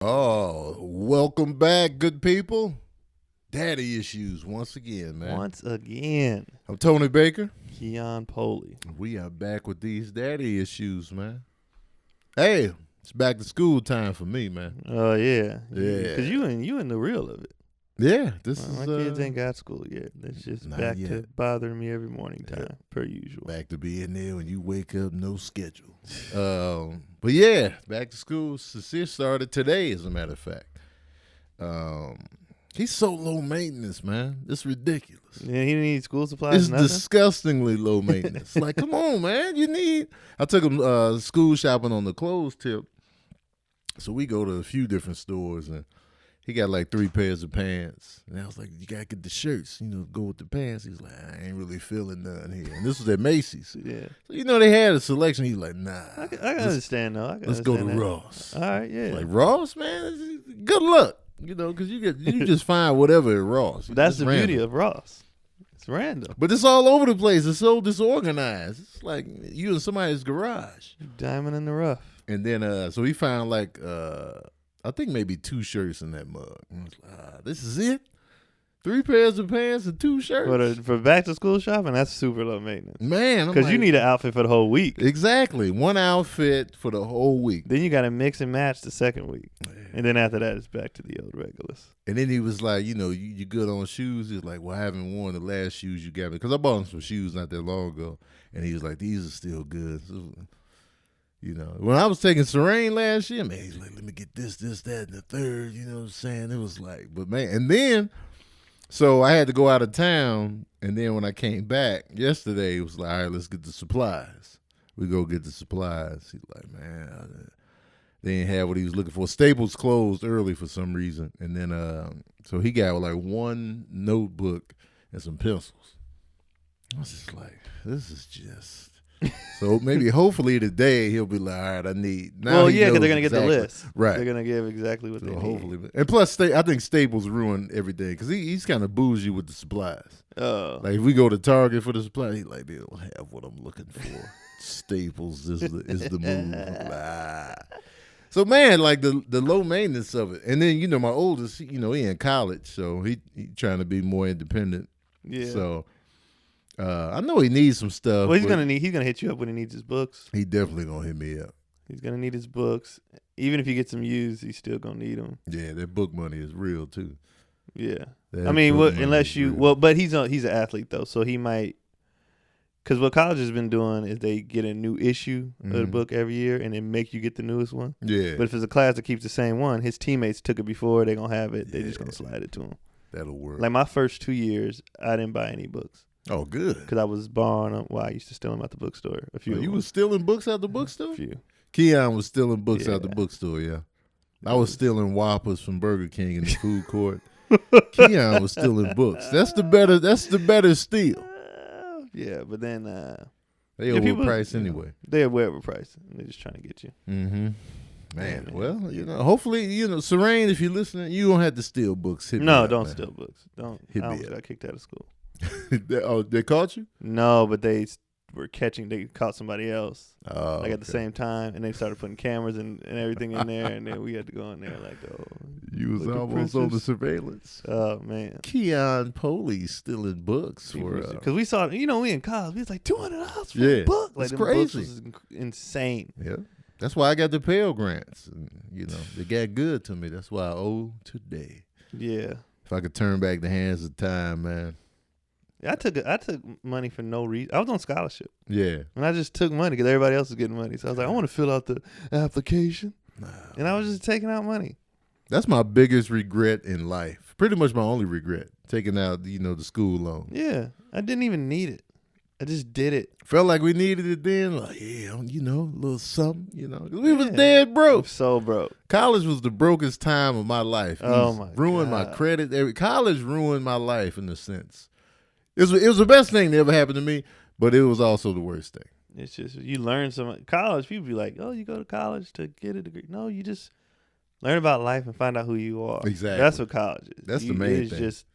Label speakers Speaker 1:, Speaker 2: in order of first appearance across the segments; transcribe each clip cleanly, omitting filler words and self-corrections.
Speaker 1: Oh, welcome back, good people. Daddy issues once again, man.
Speaker 2: Once again,
Speaker 1: I'm Tony Baker.
Speaker 2: Keon Poley.
Speaker 1: We are back with these daddy issues, man. Hey, it's back to school time for me, man.
Speaker 2: Oh yeah,
Speaker 1: Yeah.
Speaker 2: Because you in the real of it.
Speaker 1: Yeah, this
Speaker 2: My
Speaker 1: is
Speaker 2: kids ain't got school yet. It's just
Speaker 1: not
Speaker 2: back
Speaker 1: yet.
Speaker 2: to bothering me every morning time, per usual.
Speaker 1: back to being there when you wake up, no schedule. But yeah, back to school. Sincere started today, as a matter of fact. He's so low maintenance, man. It's ridiculous.
Speaker 2: Yeah, he didn't need school supplies.
Speaker 1: It's
Speaker 2: Nothing?
Speaker 1: disgustingly low maintenance. Like, come on, man. I took him school shopping on the clothes tip. So we go to a few different stores, and he got like 3 pairs of pants. And I was like, you got to get the shirts, go with the pants. He's like, I ain't really feeling none here. And this was at Macy's.
Speaker 2: Yeah.
Speaker 1: So, they had a selection. He's like, nah.
Speaker 2: I can understand, though.
Speaker 1: Let's go to Ross.
Speaker 2: All right, yeah.
Speaker 1: Like, Ross, man, good luck. Because you just find whatever at Ross.
Speaker 2: That's
Speaker 1: It's
Speaker 2: the
Speaker 1: random.
Speaker 2: beauty of Ross. It's random.
Speaker 1: But it's all over the place. It's so disorganized. It's like you in somebody's garage.
Speaker 2: Diamond in the rough.
Speaker 1: And then, so he found like, I think maybe 2 shirts in that mug. And I was like, this is it? 3 pairs of pants and 2 shirts?
Speaker 2: For back to school shopping, that's super low maintenance.
Speaker 1: Man.
Speaker 2: Because you need an outfit for the whole week.
Speaker 1: Exactly. 1 outfit for the whole week.
Speaker 2: Then you got to mix and match the second week. And then after that, it's back to the old regulars.
Speaker 1: And then he was like, you good on shoes? He was like, well, I haven't worn the last shoes you got me. Because I bought him some shoes not that long ago. And he was like, these are still good. So, when I was taking Serene last year, man, he's like, let me get this, that, and the third. You know what I'm saying? It was like, but man, and then, so I had to go out of town. And then when I came back yesterday, it was like, all right, let's get the supplies. We go get the supplies. He's like, man, they didn't have what he was looking for. Staples closed early for some reason. And then, so he got like 1 notebook and some pencils. I was just like, this is just. So hopefully today he'll be like, all right, I need. Now
Speaker 2: well, yeah, because they're going to get the list.
Speaker 1: Right.
Speaker 2: They're going to give exactly what
Speaker 1: So
Speaker 2: they
Speaker 1: hopefully.
Speaker 2: need.
Speaker 1: And plus, I think Staples ruined everything because he's kind of bougie with the supplies.
Speaker 2: Oh.
Speaker 1: Like if we go to Target for the supplies, he's like, they don't have what I'm looking for. Staples is the move. So man, like the low maintenance of it, and then my oldest, he in college, so he trying to be more independent.
Speaker 2: Yeah.
Speaker 1: So I know he needs some stuff.
Speaker 2: Well, he's gonna hit you up when he needs his books.
Speaker 1: He definitely gonna hit me up.
Speaker 2: He's gonna need his books, even if he gets them used. He's still gonna need them.
Speaker 1: Yeah, that book money is real too.
Speaker 2: Yeah.
Speaker 1: That
Speaker 2: I mean,
Speaker 1: book money
Speaker 2: unless
Speaker 1: is
Speaker 2: you
Speaker 1: real.
Speaker 2: but he's an athlete though, so he might. Because what college has been doing is they get a new issue of the book every year and then make you get the newest one.
Speaker 1: Yeah.
Speaker 2: But if it's a class that keeps the same one, his teammates took it before, they're going to have it. They're just going to slide it to him.
Speaker 1: That'll work.
Speaker 2: Like my first 2 years, I didn't buy any books.
Speaker 1: Oh, good.
Speaker 2: Because I was borrowing them. Well, I used to steal them at the bookstore. A few.
Speaker 1: You was stealing books out the bookstore?
Speaker 2: A few.
Speaker 1: Keon was stealing books out the
Speaker 2: Yeah.
Speaker 1: bookstore, yeah. I was stealing Whoppers from Burger King in the food court. Keon was stealing books. That's the better steal.
Speaker 2: Yeah, but then
Speaker 1: They
Speaker 2: yeah, people,
Speaker 1: overpriced anyway.
Speaker 2: They're way overpriced. They're just trying to get you.
Speaker 1: Mm-hmm. Man, well, hopefully, Serene, if you're listening, you don't have to steal books. Hit me
Speaker 2: No,
Speaker 1: up,
Speaker 2: don't
Speaker 1: man.
Speaker 2: steal books. Don't.
Speaker 1: Hit
Speaker 2: I
Speaker 1: me
Speaker 2: almost
Speaker 1: up.
Speaker 2: got kicked out of school.
Speaker 1: They caught you?
Speaker 2: No, but they caught somebody else
Speaker 1: Oh,
Speaker 2: at the same time, and they started putting cameras and everything in there, and then we had to go in there like, oh.
Speaker 1: You was
Speaker 2: like the
Speaker 1: almost on the
Speaker 2: princess.
Speaker 1: surveillance.
Speaker 2: Oh, man.
Speaker 1: Keon Poley stealing books for
Speaker 2: Because we saw, we in college, we was like $200 for
Speaker 1: Yeah,
Speaker 2: a book. Like,
Speaker 1: it's
Speaker 2: them books
Speaker 1: crazy.
Speaker 2: was insane.
Speaker 1: Yeah. That's why I got the Pell Grants. And, they got good to me. That's why I owe today.
Speaker 2: Yeah.
Speaker 1: If I could turn back the hands of time, man.
Speaker 2: I took money for no reason. I was on scholarship,
Speaker 1: Yeah.
Speaker 2: and I just took money because everybody else was getting money. So I was like, I want to fill out the application, and I was just taking out money.
Speaker 1: That's my biggest regret in life. Pretty much my only regret. Taking out, the school loan.
Speaker 2: Yeah, I didn't even need it. I just did it.
Speaker 1: Felt like we needed it then. Like, yeah, a little something, 'Cause we was
Speaker 2: Yeah.
Speaker 1: dead
Speaker 2: I'm
Speaker 1: broke.
Speaker 2: so broke.
Speaker 1: College was the brokest time of my life.
Speaker 2: Oh,
Speaker 1: It
Speaker 2: my
Speaker 1: ruined my
Speaker 2: God.
Speaker 1: credit. College ruined my life in a sense. It was the best thing that ever happened to me, but it was also the worst thing.
Speaker 2: It's just you learn some college. People be like, "Oh, you go to college to get a degree." No, you just learn about life and find out who you are.
Speaker 1: Exactly.
Speaker 2: That's what college is.
Speaker 1: That's the main
Speaker 2: it's
Speaker 1: thing.
Speaker 2: just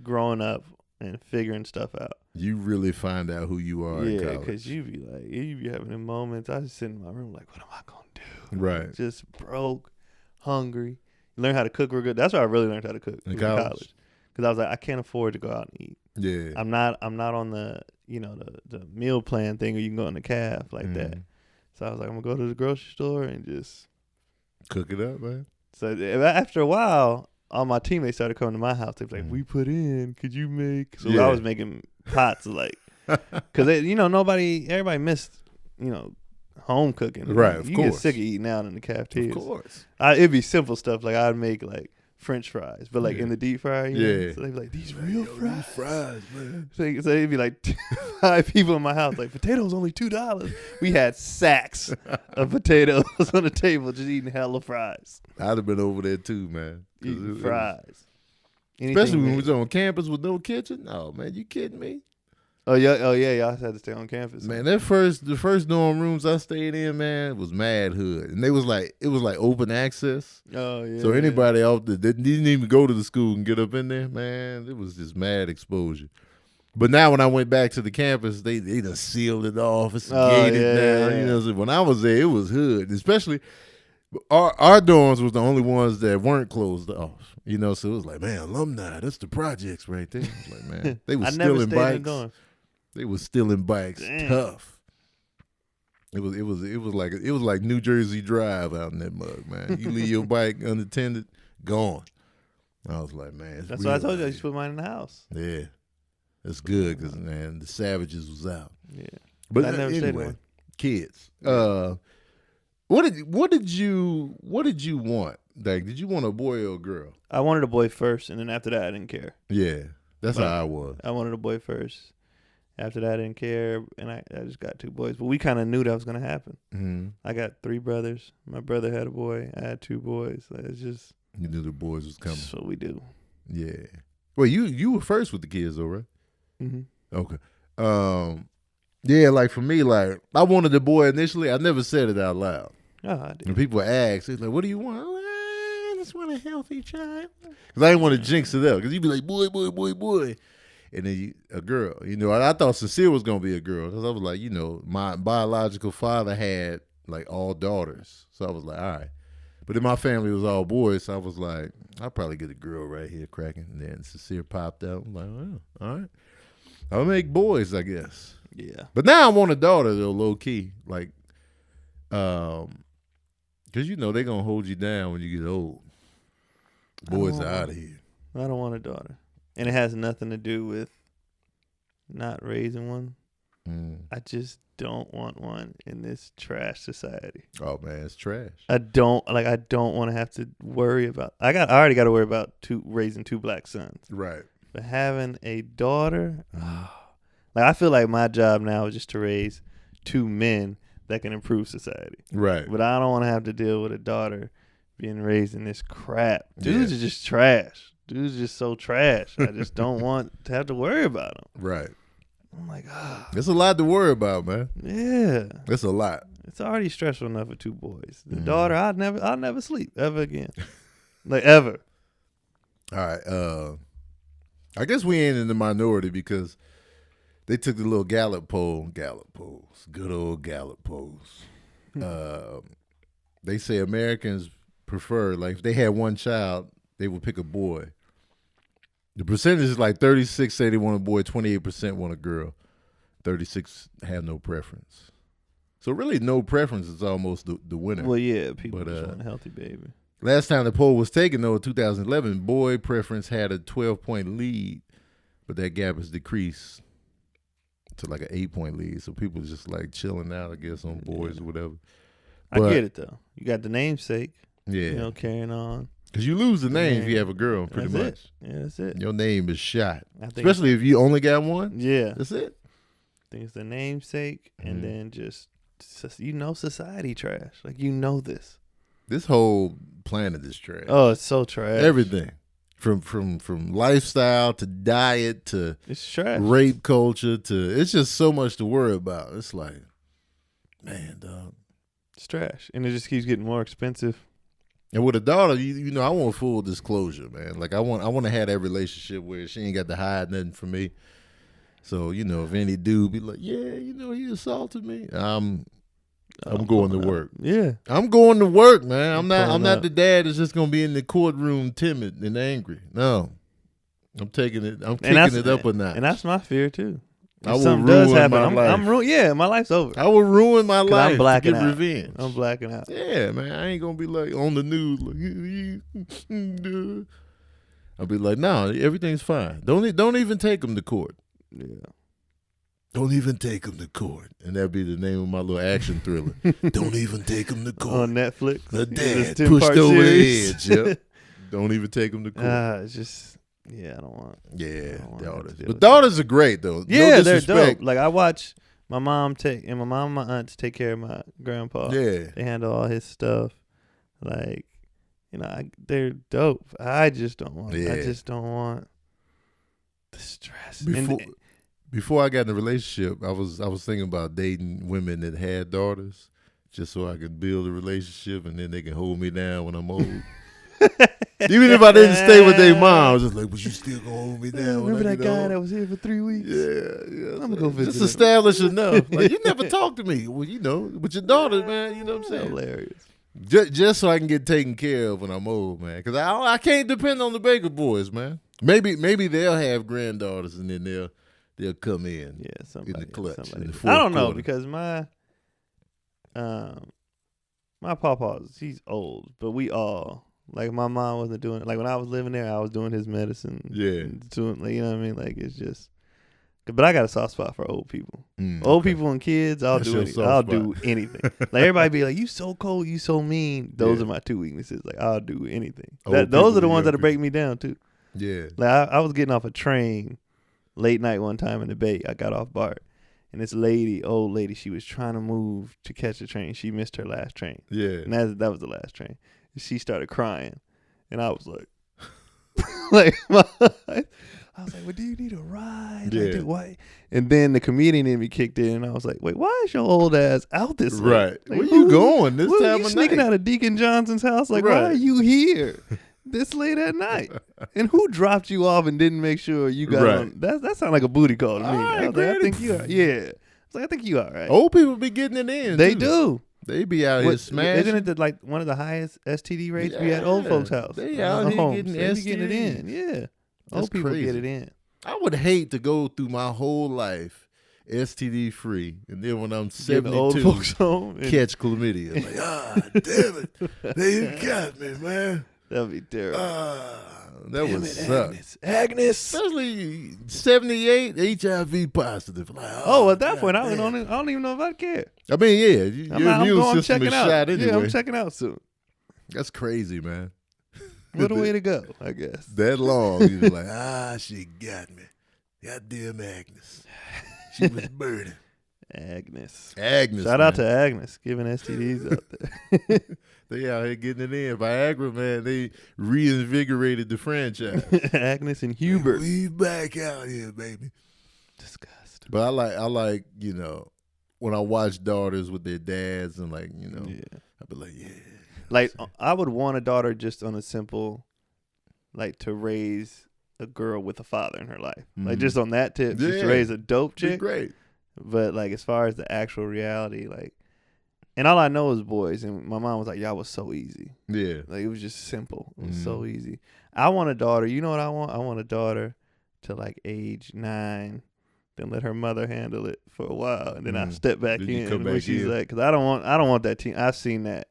Speaker 2: growing up and figuring stuff out.
Speaker 1: You really find out who you are in
Speaker 2: Yeah,
Speaker 1: college.
Speaker 2: because you be having them moments. I just sit in my room like, what am I gonna do?
Speaker 1: Right.
Speaker 2: Just broke, hungry, Learn how to cook real good. That's where I really learned how to cook
Speaker 1: In
Speaker 2: in
Speaker 1: college?
Speaker 2: college. Because I was like, I can't afford to go out and eat.
Speaker 1: Yeah.
Speaker 2: I'm not on the the meal plan thing where you can go in the caf like that. So I was like, I'm gonna go to the grocery store and just
Speaker 1: Cook it up, man.
Speaker 2: So after a while, all my teammates started coming to my house. They were like, "We put in. Could you make?" So I was making pots like, because everybody missed home cooking.
Speaker 1: Right, of
Speaker 2: you
Speaker 1: course.
Speaker 2: get sick of eating out in the cafeteria.
Speaker 1: Of course.
Speaker 2: It'd be simple stuff like I'd make like French fries, but like in the deep fryer.
Speaker 1: Yeah.
Speaker 2: So they'd be like, "These real fries."
Speaker 1: These fries, man.
Speaker 2: So it'd be like 5 people in my house. Like potatoes only $2. We had sacks of potatoes on the table, just eating hella fries.
Speaker 1: I'd have been over there too, man.
Speaker 2: Eating fries.
Speaker 1: Especially when we was on campus with no kitchen. Oh man, you kidding me?
Speaker 2: Oh yeah, y'all had to stay on campus.
Speaker 1: Man, the first dorm rooms I stayed in, man, was mad hood, and it was like open access.
Speaker 2: Oh yeah.
Speaker 1: So anybody out there that didn't even go to the school and get up in there, man, it was just mad exposure. But now when I went back to the campus, they done sealed it off, it's gated down.
Speaker 2: Yeah.
Speaker 1: You know, so when I was there, it was hood. Especially our dorms was the only ones that weren't closed off. You know, so it was like, man, alumni, that's the projects right there. I was like, man, they was stealing bikes. They was stealing bikes.
Speaker 2: Dang.
Speaker 1: Tough. It was like New Jersey Drive out in that mug, man. You leave your bike unattended, gone. I was like, man,
Speaker 2: that's why I told you I should put mine in the house.
Speaker 1: Yeah, that's good because man, the savages was out.
Speaker 2: Yeah,
Speaker 1: but
Speaker 2: I never stayed
Speaker 1: anyway,
Speaker 2: one.
Speaker 1: Kids. What did you want? Like, did you want a boy or a girl?
Speaker 2: I wanted a boy first, and then after that, I didn't care.
Speaker 1: Yeah, that's how I was.
Speaker 2: I wanted a boy first. After that, I didn't care, and I just got 2 boys. But we kind of knew that was going to happen.
Speaker 1: Mm-hmm.
Speaker 2: I got 3 brothers. My brother had a boy. I had 2 boys. Like, it's just...
Speaker 1: You knew the boys was coming.
Speaker 2: That's what we do.
Speaker 1: Yeah. Well, you were first with the kids, though, right?
Speaker 2: Mm-hmm.
Speaker 1: Okay. Yeah, like for me, like I wanted a boy initially. I never said it out loud.
Speaker 2: Oh, I did.
Speaker 1: And people ask, it's like, what do you want? I just want a healthy child. Because I didn't want to jinx it up. Because you'd be like, boy, boy, boy, boy. And then a girl. You know, I thought Sincere was going to be a girl. Because I was like, my biological father had like all daughters. So I was like, all right. But then my family was all boys. So I was like, I'll probably get a girl right here cracking. And then Sincere popped out. I'm like, well, all right. I'll make boys, I guess.
Speaker 2: Yeah.
Speaker 1: But now I want a daughter, though, low key. Like, because, they're going to hold you down when you get old. Boys are out of here.
Speaker 2: I don't want a daughter. And it has nothing to do with not raising one. I just don't want one in this trash society.
Speaker 1: Oh, man, it's trash.
Speaker 2: I don't want to have to worry about. I already got to worry about raising 2 black sons.
Speaker 1: Right.
Speaker 2: But having a daughter, like I feel like my job now is just to raise 2 men that can improve society.
Speaker 1: Right.
Speaker 2: But I don't want to have to deal with a daughter being raised in this crap. Dudes are just trash. Dudes are just so trash. I just don't want to have to worry about them.
Speaker 1: Right.
Speaker 2: I'm like,
Speaker 1: It's a lot to worry about, man.
Speaker 2: Yeah.
Speaker 1: It's a lot.
Speaker 2: It's already stressful enough with 2 boys. The daughter, I'll never sleep ever again. Like ever.
Speaker 1: All right. I guess we ain't in the minority because they took the little Gallup polls, good old Gallup polls. They say Americans prefer, like if they had one child, they would pick a boy. The percentage is like 36 say they want a boy, 28% want a girl, 36 have no preference. So really no preference is almost the winner.
Speaker 2: Well, yeah, people just want a healthy baby.
Speaker 1: Last time the poll was taken, though, in 2011, boy preference had a 12-point lead, but that gap has decreased to like an 8-point lead. So people just like chilling out, I guess, on boys or whatever. But,
Speaker 2: I get it, though. You got the namesake.
Speaker 1: Yeah.
Speaker 2: Carrying on.
Speaker 1: Because you lose the name if you have a girl, pretty
Speaker 2: that's
Speaker 1: much.
Speaker 2: It. Yeah, that's it.
Speaker 1: Your name is shot.
Speaker 2: Especially
Speaker 1: if you only got one.
Speaker 2: Yeah.
Speaker 1: That's it.
Speaker 2: I think it's the namesake and then just society trash. Like, this.
Speaker 1: This whole planet is trash.
Speaker 2: Oh, it's so trash.
Speaker 1: Everything. From lifestyle to diet to
Speaker 2: it's trash.
Speaker 1: Rape culture to it's just so much to worry about. It's like, man, dog.
Speaker 2: It's trash. And it just keeps getting more expensive.
Speaker 1: And with a daughter, I want full disclosure, man. Like I want to have that relationship where she ain't got to hide nothing from me. So, if any dude be like, yeah, he assaulted me. I'm going to work.
Speaker 2: Yeah,
Speaker 1: I'm going to work, man. I'm not the dad that's just gonna be in the courtroom timid and angry. No, I'm taking it. I'm kicking it up a notch.
Speaker 2: And that's my fear too.
Speaker 1: I will
Speaker 2: something
Speaker 1: ruin
Speaker 2: does happen,
Speaker 1: my life.
Speaker 2: Yeah, my life's over.
Speaker 1: I will ruin my life
Speaker 2: I'm blacking
Speaker 1: to get
Speaker 2: out.
Speaker 1: revenge.
Speaker 2: I'm blacking out.
Speaker 1: Yeah, man. I ain't gonna be like on the news. Like, I'll be like, no, everything's fine. Don't even take him to court.
Speaker 2: Yeah.
Speaker 1: Don't even take him to court. And that'd be the name of my little action thriller. Don't even take him to court.
Speaker 2: On Netflix.
Speaker 1: The dad pushed over the edge. Yep. Don't even take him to court.
Speaker 2: It's just, I don't want.
Speaker 1: Yeah, daughters.
Speaker 2: But
Speaker 1: daughters are great, though.
Speaker 2: Yeah,
Speaker 1: no
Speaker 2: they're
Speaker 1: disrespect.
Speaker 2: dope. Like, I watch my mom and my aunts take care of my grandpa.
Speaker 1: Yeah.
Speaker 2: They handle all his stuff. Like, they're dope. I just don't want.
Speaker 1: Yeah.
Speaker 2: I just don't want the stress.
Speaker 1: Before I got in a relationship, I was thinking about dating women that had daughters, just so I could build a relationship and then they can hold me down when I'm old. Even if I didn't stay with their mom, I was just like, "But you still gonna hold me down?"
Speaker 2: Remember that guy that was here for 3 weeks?
Speaker 1: Yeah.
Speaker 2: I'm gonna go visit.
Speaker 1: Just establish enough. Like, you never talk to me. Well, with your daughter, man. You know what I'm saying?
Speaker 2: Hilarious.
Speaker 1: Just so I can get taken care of when I'm old, man. Because I can't depend on the Baker boys, man. Maybe they'll have granddaughters and then they'll come in.
Speaker 2: Yeah, somebody
Speaker 1: in the clutch. In the
Speaker 2: I don't know
Speaker 1: quarter.
Speaker 2: because my papa's he's old, but we all like my mom wasn't doing it. Like when I was living there, I was doing his medicine.
Speaker 1: Yeah,
Speaker 2: doing you know what I mean. Like it's just. But I got a soft spot for old people. Old people and kids, I'll do anything. Like everybody be like, "You so cold, you so mean." Those are my two weaknesses. Like I'll do anything. Those are the ones that'll break me down too.
Speaker 1: Yeah.
Speaker 2: Like I was getting off a train late night one time in the Bay. I got off BART, and this old lady, she was trying to move to catch the train. She missed her last train.
Speaker 1: Yeah.
Speaker 2: And that was the last train. She started crying, and I was like, I was like, "Well, do you need a ride?"
Speaker 1: Yeah.
Speaker 2: Like, why? And then the comedian in me kicked in, and I was like, "Wait, why is your old ass out this late?
Speaker 1: Right.
Speaker 2: Like,
Speaker 1: Where you going this time
Speaker 2: you
Speaker 1: of night?
Speaker 2: sneaking out of Deacon Johnson's house? Like, why are you here this late at night? And who dropped you off and didn't make sure you got on? That sounded like a booty call to me.
Speaker 1: Right,
Speaker 2: I was like, I think you are. Yeah. I was like, I think you all right.
Speaker 1: Old people be getting it in.
Speaker 2: They
Speaker 1: too.
Speaker 2: do.
Speaker 1: They be out here smashing.
Speaker 2: Isn't it one of the highest STD rates we at old folks' house?
Speaker 1: They out here getting
Speaker 2: They
Speaker 1: STDs.
Speaker 2: be getting it in. Yeah.
Speaker 1: That's
Speaker 2: Old people
Speaker 1: crazy.
Speaker 2: get it in.
Speaker 1: I would hate to go through my whole life STD free, and then when I'm
Speaker 2: Get the old
Speaker 1: 72,
Speaker 2: folks home and
Speaker 1: catch chlamydia. Like, damn it, they got me, man.
Speaker 2: that'd be terrible.
Speaker 1: That would suck.
Speaker 2: Agnes.
Speaker 1: Especially 78 HIV positive. Like,
Speaker 2: Oh, at that point, I
Speaker 1: damn.
Speaker 2: don't even know if I'd care.
Speaker 1: I mean, yeah, your
Speaker 2: I'm
Speaker 1: immune
Speaker 2: going
Speaker 1: system
Speaker 2: checking
Speaker 1: is
Speaker 2: out.
Speaker 1: shot anyway.
Speaker 2: Yeah, I'm checking out soon.
Speaker 1: That's crazy, man.
Speaker 2: What a way to go, I guess.
Speaker 1: That long, you're like, she got me. Goddamn Agnes. She was burning.
Speaker 2: Agnes.
Speaker 1: Agnes.
Speaker 2: Out to Agnes, giving STDs out there.
Speaker 1: They out here getting it in. Viagra, man, they reinvigorated the franchise.
Speaker 2: Agnes and Hubert.
Speaker 1: We back out here, baby.
Speaker 2: Disgust.
Speaker 1: But I like, when I watch daughters with their dads and I be like, yeah.
Speaker 2: Like, I would want a daughter just on a simple, like, to raise a girl with a father in her life. Like, just on that tip, just to raise a dope chick.
Speaker 1: Great.
Speaker 2: But, like, as far as the actual reality, like, and all I know is boys. And my mom was like, y'all was so easy.
Speaker 1: Yeah.
Speaker 2: Like, it was just simple. It was so easy. I want a daughter. You know what I want? I want a daughter to, like, age 9. Then let her mother handle it for a while. And then I step back in when she's like, because I don't want that teen. I've seen that.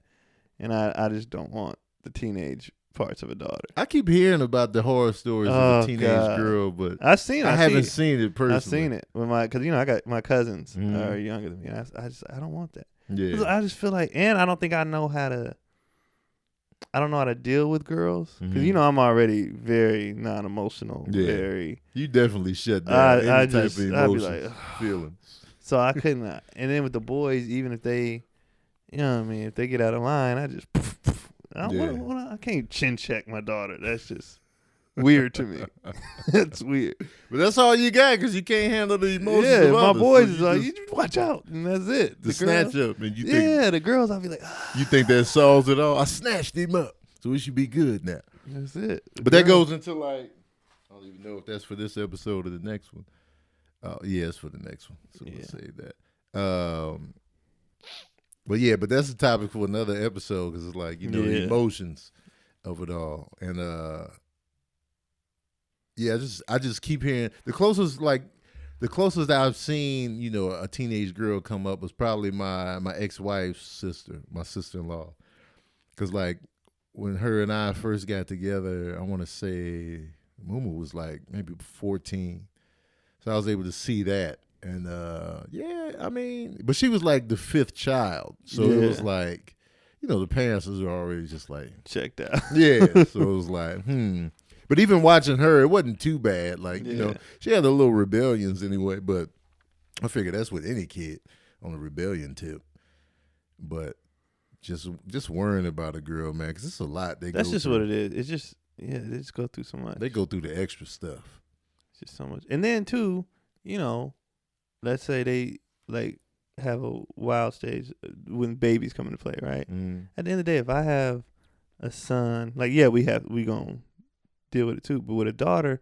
Speaker 2: And I just don't want the teenage parts of a daughter.
Speaker 1: I keep hearing about the horror stories of a teenage girl, but
Speaker 2: I haven't
Speaker 1: seen it personally.
Speaker 2: I've seen it with because I got my cousins are younger than me. And I don't want that.
Speaker 1: Yeah.
Speaker 2: I just feel like, and I don't think I know how to. I don't know how to deal with girls because I'm already very non-emotional.
Speaker 1: Yeah.
Speaker 2: Very.
Speaker 1: You definitely shut down any type of emotion,
Speaker 2: I'd be like,
Speaker 1: feelings.
Speaker 2: So I couldn't. And then with the boys, even if they. You know what I mean? If they get out of line, I just I can't chin check my daughter. That's just weird to me. That's weird.
Speaker 1: But that's all you got because you can't handle the emotions.
Speaker 2: Yeah,
Speaker 1: of
Speaker 2: my
Speaker 1: others,
Speaker 2: boys
Speaker 1: so
Speaker 2: is like, you just watch out, and that's it.
Speaker 1: The snatch up, and you think
Speaker 2: the girls, I'll be like,
Speaker 1: you think that solves it all. I snatched him up, so it should be good now.
Speaker 2: That's it.
Speaker 1: But that goes into like, I don't even know if that's for this episode or the next one. Yeah, it's for the next one. So we'll say that. But yeah, but that's a topic for another episode because it's like, you know, the
Speaker 2: Yeah.
Speaker 1: emotions of it all. And yeah, I just keep hearing the closest I've seen, you know, a teenage girl come up was probably my ex-wife's sister, my sister-in-law. Cause like when her and I first got together, I want to say Mumu was like maybe 14. So I was able to see that. And yeah, I mean, but she was like the fifth child. So it was like, you know, the parents was already just like
Speaker 2: checked out.
Speaker 1: Yeah. So it was like, But even watching her, it wasn't too bad. Like, you know, she had a little rebellions anyway, but I figure that's with any kid on the rebellion tip. But just worrying about a girl, man, because it's a lot.
Speaker 2: That's just what it is. It's just, they just go through so much.
Speaker 1: They go through the extra stuff.
Speaker 2: It's just so much. And then, too, you know, let's say they, like, have a wild stage when babies come into play, right? At the end of the day, if I have a son, like, we gonna deal with it too. But with a daughter,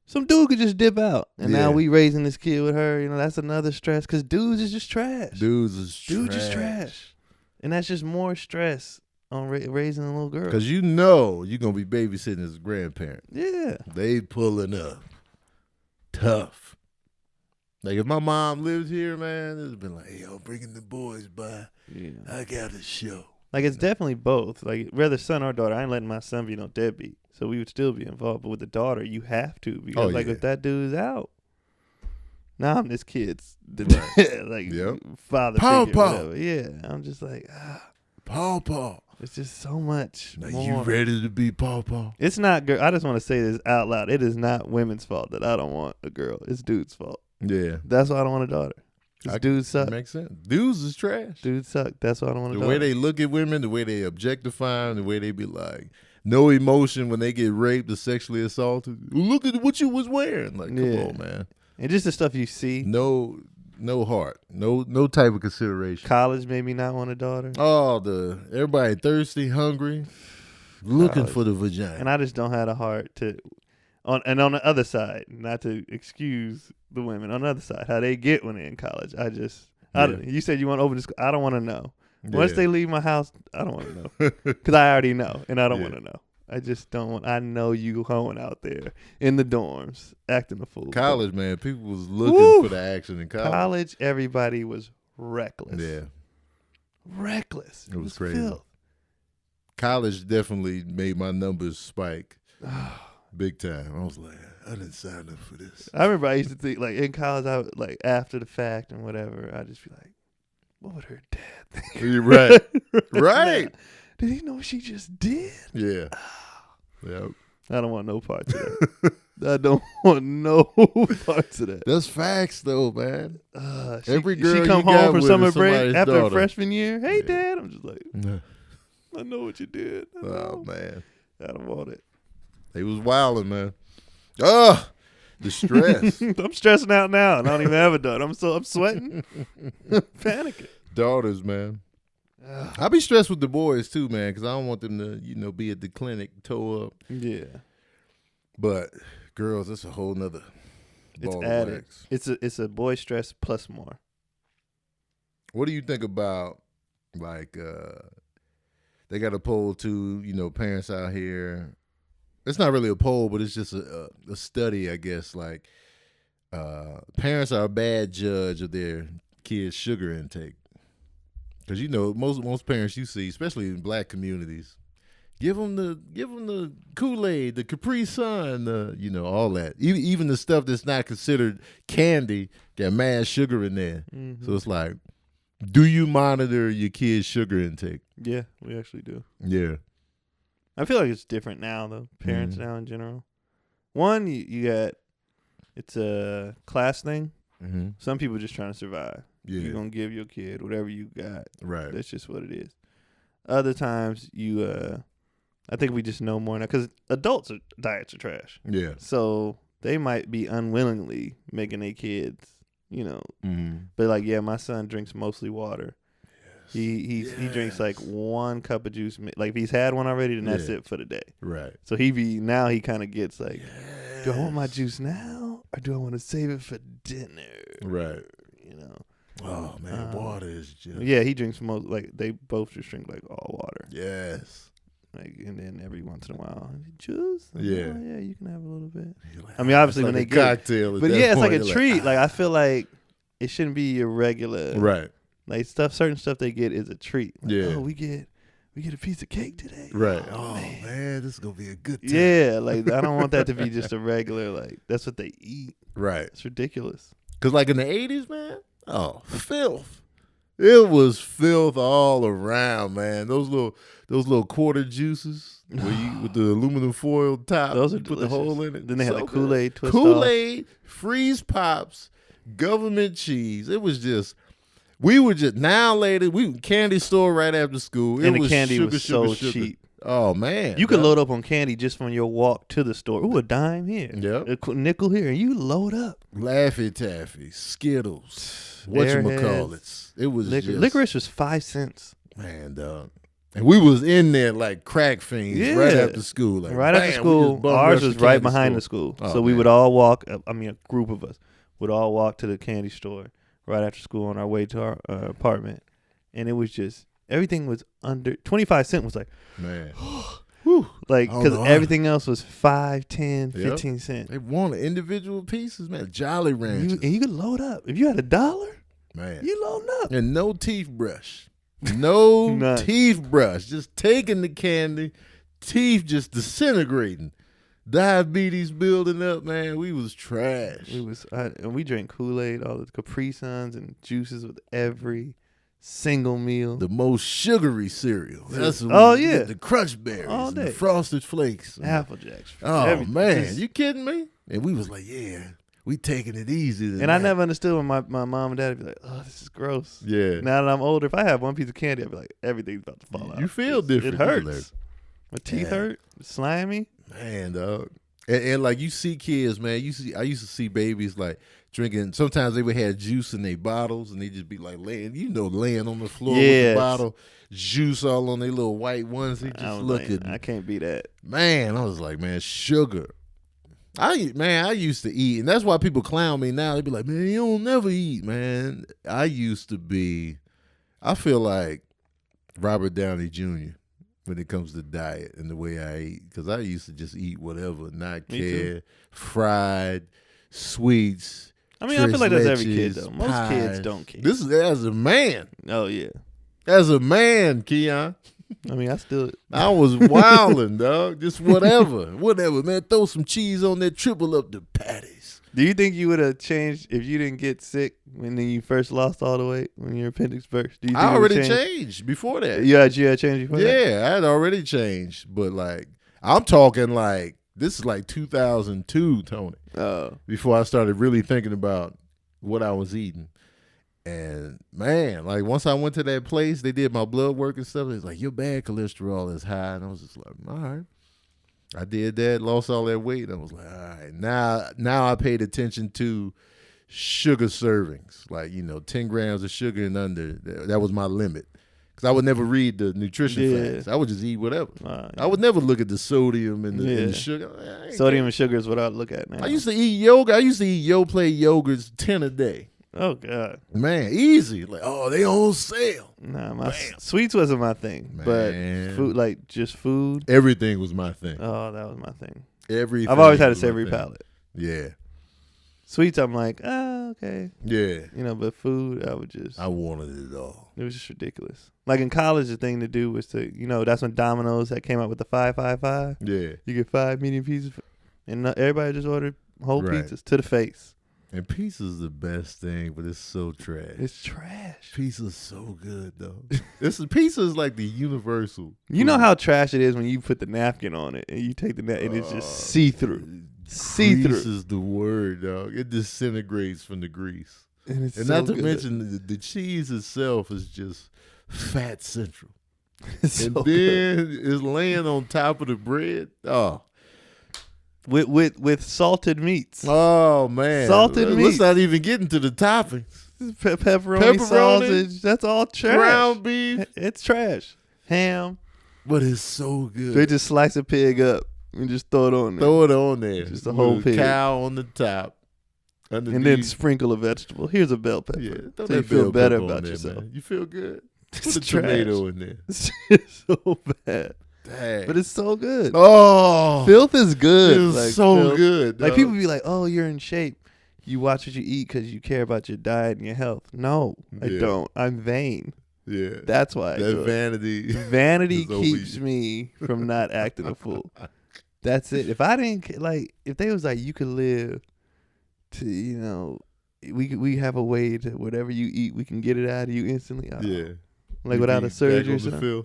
Speaker 2: some dude could just dip out, and now we raising this kid with her. You know, that's another stress because dudes is just trash. Dudes just trash, and that's just more stress on raising a little girl.
Speaker 1: Because you know you're gonna be babysitting as a grandparent.
Speaker 2: Yeah,
Speaker 1: they pulling up tough. Like if my mom lived here, man, it'd been like, hey, yo, bringing the boys by. Yeah. I got a show.
Speaker 2: Like it's definitely both. Like whether son or daughter, I ain't letting my son be no deadbeat. So we would still be involved. But with the daughter, you have to. Because if that dude's out, now I'm this kid's father figure. Whatever. Yeah. I'm just like,
Speaker 1: Paw.
Speaker 2: It's just so much
Speaker 1: now
Speaker 2: more.
Speaker 1: You ready to be Paw?
Speaker 2: It's not girl. I just want to say this out loud. It is not women's fault that I don't want a girl. It's dude's fault.
Speaker 1: Yeah.
Speaker 2: That's why I don't want a daughter. Dudes suck.
Speaker 1: Makes sense. Dudes is trash.
Speaker 2: Dudes suck. That's why I don't want a daughter.
Speaker 1: The way they look at women, the way they objectify them, the way they be like, no emotion when they get raped or sexually assaulted. Look at what you was wearing. Like, come on, man.
Speaker 2: And just the stuff you see.
Speaker 1: No heart. No type of consideration.
Speaker 2: College made me not want a daughter.
Speaker 1: Oh, everybody thirsty, hungry, looking for the vagina.
Speaker 2: And I just don't have the heart to. On the other side, not to excuse the women, on the other side, how they get when they're in college. You said you want to open the school. I don't want to know. Once they leave my house, I don't want to know. Because I already know, and I don't want to know. I just don't want. I know you hoeing out there in the dorms, acting a fool.
Speaker 1: College, man, people was looking for the action in college.
Speaker 2: College, everybody was reckless.
Speaker 1: Yeah.
Speaker 2: Reckless.
Speaker 1: It was crazy. College definitely made my numbers spike. Big time. I was like, I didn't sign up for this.
Speaker 2: I remember I used to think, like, in college, I would, like, after the fact and whatever, I'd just be like, what would her dad think?
Speaker 1: You're right. Right.
Speaker 2: Did he know what she just did?
Speaker 1: Yeah. Yep.
Speaker 2: I don't want no parts of that. I don't want no parts of that.
Speaker 1: That's facts, though, man. Every girl
Speaker 2: she come
Speaker 1: you
Speaker 2: home
Speaker 1: got
Speaker 2: from summer break after
Speaker 1: daughter.
Speaker 2: freshman year. Hey, Dad. I'm just like, I know what you did.
Speaker 1: Oh, man.
Speaker 2: I don't want it.
Speaker 1: They was wilding, man. The stress.
Speaker 2: I'm stressing out now, and I don't even have a daughter. I'm sweating, panicking.
Speaker 1: Daughters, man. I be stressed with the boys too, man, because I don't want them to, be at the clinic toe up.
Speaker 2: Yeah.
Speaker 1: But girls, that's a whole nother ball
Speaker 2: It's
Speaker 1: of
Speaker 2: added.
Speaker 1: wax.
Speaker 2: It's a boy stress plus more.
Speaker 1: What do you think about like they got a poll too, parents out here. It's not really a poll, but it's just a study, I guess. Like, parents are a bad judge of their kids' sugar intake, because most parents you see, especially in black communities, give them the Kool-Aid, the Capri Sun, all that. Even the stuff that's not considered candy got mad sugar in there. Mm-hmm. So it's like, do you monitor your kids' sugar intake?
Speaker 2: Yeah, we actually do.
Speaker 1: Yeah.
Speaker 2: I feel like it's different now, though. Parents now in general. One, you got, it's a class thing. Mm-hmm. Some people just trying to survive. Yeah. You're going to give your kid whatever you got.
Speaker 1: Right.
Speaker 2: That's just what it is. Other times, I think we just know more now, because adults' diets are trash.
Speaker 1: Yeah.
Speaker 2: So they might be unwillingly making their kids, but like, my son drinks mostly water. He drinks like 1 cup of juice. Like if he's had one already, then that's it for the day.
Speaker 1: Right.
Speaker 2: So he kind of gets like, do I want my juice now or do I want to save it for dinner?
Speaker 1: Right. Oh man, water is just.
Speaker 2: Yeah, he drinks most. Like they both just drink like all water.
Speaker 1: Yes.
Speaker 2: Like, and then every once in a while, juice.
Speaker 1: Yeah.
Speaker 2: Oh, yeah, you can have a little bit.
Speaker 1: Like,
Speaker 2: I mean, obviously
Speaker 1: like
Speaker 2: when they
Speaker 1: a
Speaker 2: get
Speaker 1: cocktail,
Speaker 2: but yeah, it's like a
Speaker 1: point,
Speaker 2: treat. Like I feel like it shouldn't be your regular.
Speaker 1: Right.
Speaker 2: Like certain stuff they get is a treat. Like,
Speaker 1: Yeah.
Speaker 2: Oh, we get a piece of cake today.
Speaker 1: Right.
Speaker 2: Oh
Speaker 1: man, this is gonna be a good time.
Speaker 2: Yeah, like I don't want that to be just a regular. Like that's what they eat.
Speaker 1: Right.
Speaker 2: It's ridiculous.
Speaker 1: Cause like in the 80s, man. Oh, filth. It was filth all around, man. Those little quarter juices with the aluminum foil top.
Speaker 2: Those are
Speaker 1: put
Speaker 2: delicious.
Speaker 1: the hole in it.
Speaker 2: Then they had the Kool-Aid twist
Speaker 1: Kool-Aid, freeze pops, government cheese. It was just. We were just now later. Candy store right after school.
Speaker 2: And
Speaker 1: it
Speaker 2: the
Speaker 1: was
Speaker 2: candy
Speaker 1: sugar,
Speaker 2: was
Speaker 1: sugar,
Speaker 2: so
Speaker 1: sugar.
Speaker 2: cheap.
Speaker 1: Oh man,
Speaker 2: You could load up on candy just from your walk to the store. Ooh, a dime here.
Speaker 1: Yep.
Speaker 2: A nickel here. And you load up.
Speaker 1: Laffy Taffy, Skittles, whatchamacallits. It was just,
Speaker 2: licorice was 5 cents.
Speaker 1: Man, dog. And we was in there like crack fiends right after school. Like,
Speaker 2: right after school. Ours was right behind the school. So we would all walk. I mean, a group of us would all walk to the candy store right after school on our way to our apartment. And it was just, everything was under 25 cents was like,
Speaker 1: man.
Speaker 2: like, because everything else was 5, 10, 15 cents.
Speaker 1: They wanted individual pieces, man. Jolly Ranchers.
Speaker 2: And you could load up. If you had $1,
Speaker 1: man,
Speaker 2: you load up.
Speaker 1: And no teeth brush. No teeth brush. Just taking the candy, teeth just disintegrating. Diabetes building up, man. We was trash.
Speaker 2: And we drank Kool-Aid, all the Capri Suns and juices with every single meal.
Speaker 1: The most sugary cereal. That's the Crunch Berries,
Speaker 2: all day.
Speaker 1: And the Frosted Flakes,
Speaker 2: Apple Jacks.
Speaker 1: Oh man, you kidding me? And we was like, yeah, we taking it easy.
Speaker 2: And I never understood when my mom and dad would be like, oh, this is gross.
Speaker 1: Yeah.
Speaker 2: Now that I'm older, if I have one piece of candy, I'd be like, everything's about to fall out.
Speaker 1: You feel different.
Speaker 2: It hurts. My teeth hurt. Slimy.
Speaker 1: Man, dog. And like you see kids, man. I used to see babies like drinking. Sometimes they would have juice in their bottles, and they just be like laying on the floor with the bottle, juice all on their little white ones. They just looking.
Speaker 2: I can't be that.
Speaker 1: Man, I was like, man, sugar. I used to eat, and that's why people clown me now. They be like, man, you don't never eat, man. I used to be. I feel like Robert Downey Jr. when it comes to diet and the way I eat, because I used to just eat whatever, not care. Fried, sweets.
Speaker 2: I mean, I feel like that's every kid though. Most kids don't care.
Speaker 1: This is as a man.
Speaker 2: Oh yeah,
Speaker 1: as a man, Keon.
Speaker 2: I mean,
Speaker 1: I was wilding, dog. Just whatever, man. Throw some cheese on there, triple up the patties.
Speaker 2: Do you think you would have changed if you didn't get sick when you first lost all the weight when your appendix burst? Do you think
Speaker 1: I already changed before that.
Speaker 2: You had changed before that?
Speaker 1: Yeah, I had already changed. But like, I'm talking like, this is like 2002, Tony.
Speaker 2: Oh.
Speaker 1: Before I started really thinking about what I was eating. And man, like once I went to that place, they did my blood work and stuff. It's like, your bad cholesterol is high. And I was just like, all right. I did that, lost all that weight. And I was like, all right. Now I paid attention to sugar servings. Like, 10 grams of sugar and under. That was my limit. Because I would never read the nutrition facts. I would just eat whatever. I would never look at the sodium and the sugar.
Speaker 2: Sodium and sugar is what I look at now.
Speaker 1: I used to eat yogurt. I used to eat Yoplait yogurts 10 a day.
Speaker 2: Oh God,
Speaker 1: man, easy. Like, they on sale.
Speaker 2: Nah, my sweets wasn't my thing, man. But food, like just food,
Speaker 1: everything was my thing.
Speaker 2: Oh, that was my thing.
Speaker 1: Everything.
Speaker 2: I've always had a savory palate.
Speaker 1: Yeah.
Speaker 2: Sweets, I'm like, okay.
Speaker 1: Yeah.
Speaker 2: But food, I
Speaker 1: wanted it all.
Speaker 2: It was just ridiculous. Like in college, the thing to do was to, that's when Domino's came out with the 5-5-5.
Speaker 1: Yeah.
Speaker 2: You get 5 medium pizzas, and everybody just ordered whole pizzas to the face.
Speaker 1: And pizza's the best thing, but it's so trash.
Speaker 2: It's trash.
Speaker 1: Pizza's so good though. Pizza is like the universal.
Speaker 2: You know how trash it is when you put the napkin on it and you take the napkin and it's just see through. See through.
Speaker 1: Grease is the word, dog. It disintegrates from the grease.
Speaker 2: And
Speaker 1: not to mention the cheese itself is just fat central. And then it's laying on top of the bread. Oh.
Speaker 2: With salted meats.
Speaker 1: Oh man,
Speaker 2: salted meats.
Speaker 1: Let's not even get into the toppings.
Speaker 2: Pepperoni, sausage. That's all trash.
Speaker 1: Ground beef.
Speaker 2: It's trash. Ham.
Speaker 1: But it's so good.
Speaker 2: They just slice a pig up and just throw it on there.
Speaker 1: Throw it on there.
Speaker 2: Just a whole pig.
Speaker 1: Cow on the top. Underneath.
Speaker 2: And then sprinkle a vegetable. Here's a bell pepper.
Speaker 1: Yeah,
Speaker 2: so you feel better about yourself.
Speaker 1: Man. You feel good.
Speaker 2: It's
Speaker 1: Put a tomato in there.
Speaker 2: It's so bad.
Speaker 1: Dang.
Speaker 2: But it's so good.
Speaker 1: Oh.
Speaker 2: Filth is good.
Speaker 1: It's
Speaker 2: like,
Speaker 1: so
Speaker 2: filth.
Speaker 1: good.
Speaker 2: Like people be like, oh, you're in shape. You watch what you eat because you care about your diet and your health. No, I don't. I'm vain.
Speaker 1: Yeah.
Speaker 2: That's why I do it.
Speaker 1: vanity.
Speaker 2: Vanity keeps me from not acting a fool. That's it. If I didn't, like, if they was like, you could live to, you know, we have a way to whatever you eat, we can get it out of you instantly.
Speaker 1: Yeah.
Speaker 2: Like without a surgery or something.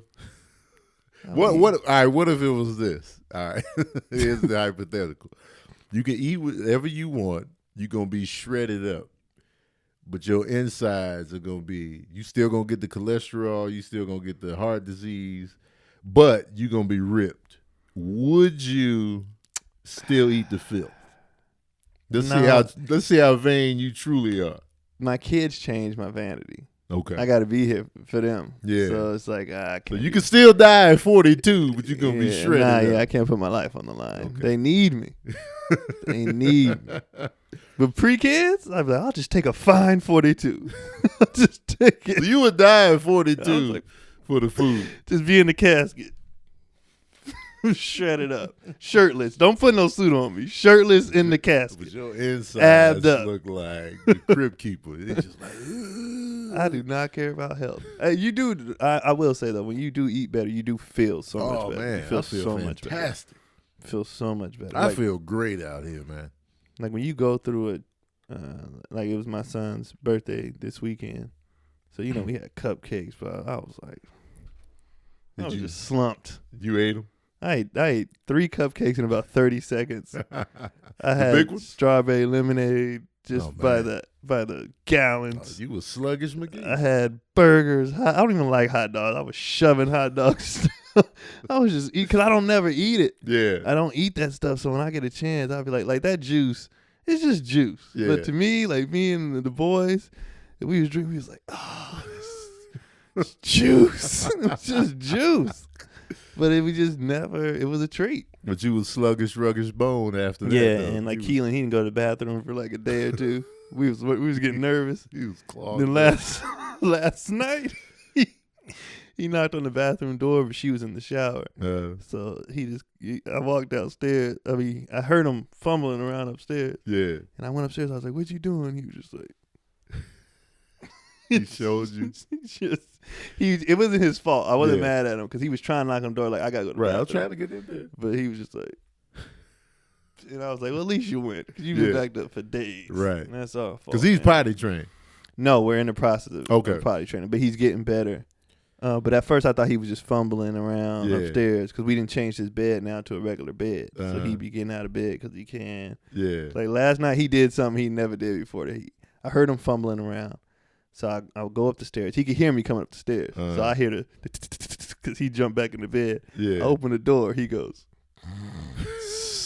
Speaker 1: What all right, what if it was this? All right. Here's the hypothetical. You can eat whatever you want. You're gonna be shredded up. But your insides are gonna be, you still gonna get the cholesterol, you still gonna get the heart disease, but you're gonna be ripped. Would you still eat the filth? Let's see how vain you truly are.
Speaker 2: My kids changed my vanity.
Speaker 1: Okay.
Speaker 2: I gotta be here for them.
Speaker 1: Yeah.
Speaker 2: So it's like I can't.
Speaker 1: So you can still die at 42, but you're gonna be shredded.
Speaker 2: Yeah, I can't put my life on the line. Okay. They need me. They need me. But pre-kids, I'd be like, I'll just take a fine 42. I'll just take it.
Speaker 1: So you would die at 42 for the food.
Speaker 2: Just be in the casket. Shredded up. Shirtless. Don't put no suit on me. Shirtless in the casket.
Speaker 1: But your insides
Speaker 2: up.
Speaker 1: look like the Crypt Keeper. It's just like,
Speaker 2: I do not care about health. You do. I will say though, when you do eat better, you do feel so much better.
Speaker 1: Man,
Speaker 2: you feel
Speaker 1: I feel
Speaker 2: so
Speaker 1: fantastic.
Speaker 2: much better. Feel so much better.
Speaker 1: I feel great out here, man.
Speaker 2: Like when you go through it, like it was my son's birthday this weekend, so you know we had cupcakes, but I was like, I was just slumped.
Speaker 1: You ate them?
Speaker 2: I ate 3 cupcakes in about 30 seconds. I had strawberry lemonade just by the gallons.
Speaker 1: Oh, you was sluggish, McGee.
Speaker 2: I had burgers. I don't even like hot dogs. I was shoving hot dogs. I was just eat because I don't never eat it.
Speaker 1: Yeah,
Speaker 2: I don't eat that stuff. So when I get a chance, I'll be like that juice. It's just juice. Yeah. But to me, like me and the boys, we was drinking. We was like, oh, this is juice. It was just juice. But it was a treat.
Speaker 1: But you was sluggish, ruggish bone after that.
Speaker 2: Yeah,
Speaker 1: though.
Speaker 2: and like Keelan, he didn't go to the bathroom for like a day or two. we was getting nervous.
Speaker 1: He was clogged.
Speaker 2: Then last night, he knocked on the bathroom door, but she was in the shower. So I walked downstairs. I mean, I heard him fumbling around upstairs.
Speaker 1: Yeah.
Speaker 2: And I went upstairs. I was like, "What you doing?" He was just like,
Speaker 1: he showed you.
Speaker 2: It wasn't his fault. I wasn't mad at him because he was trying to knock on the door like, I got to go to the bathroom.
Speaker 1: I was trying to get in there.
Speaker 2: But he was just like, and I was like, well, at least you went because you've been backed up for days.
Speaker 1: Right.
Speaker 2: And that's our fault.
Speaker 1: Because he's potty trained.
Speaker 2: No, we're in the process of potty training, but he's getting better. But at first I thought he was just fumbling around upstairs because we didn't change his bed now to a regular bed. So he'd be getting out of bed because he can.
Speaker 1: Yeah.
Speaker 2: Like last night he did something he never did before. I heard him fumbling around. So I'll go up the stairs. He could hear me coming up the stairs. So I hear the because he jumped back in the bed. Yeah. I open the door. He goes.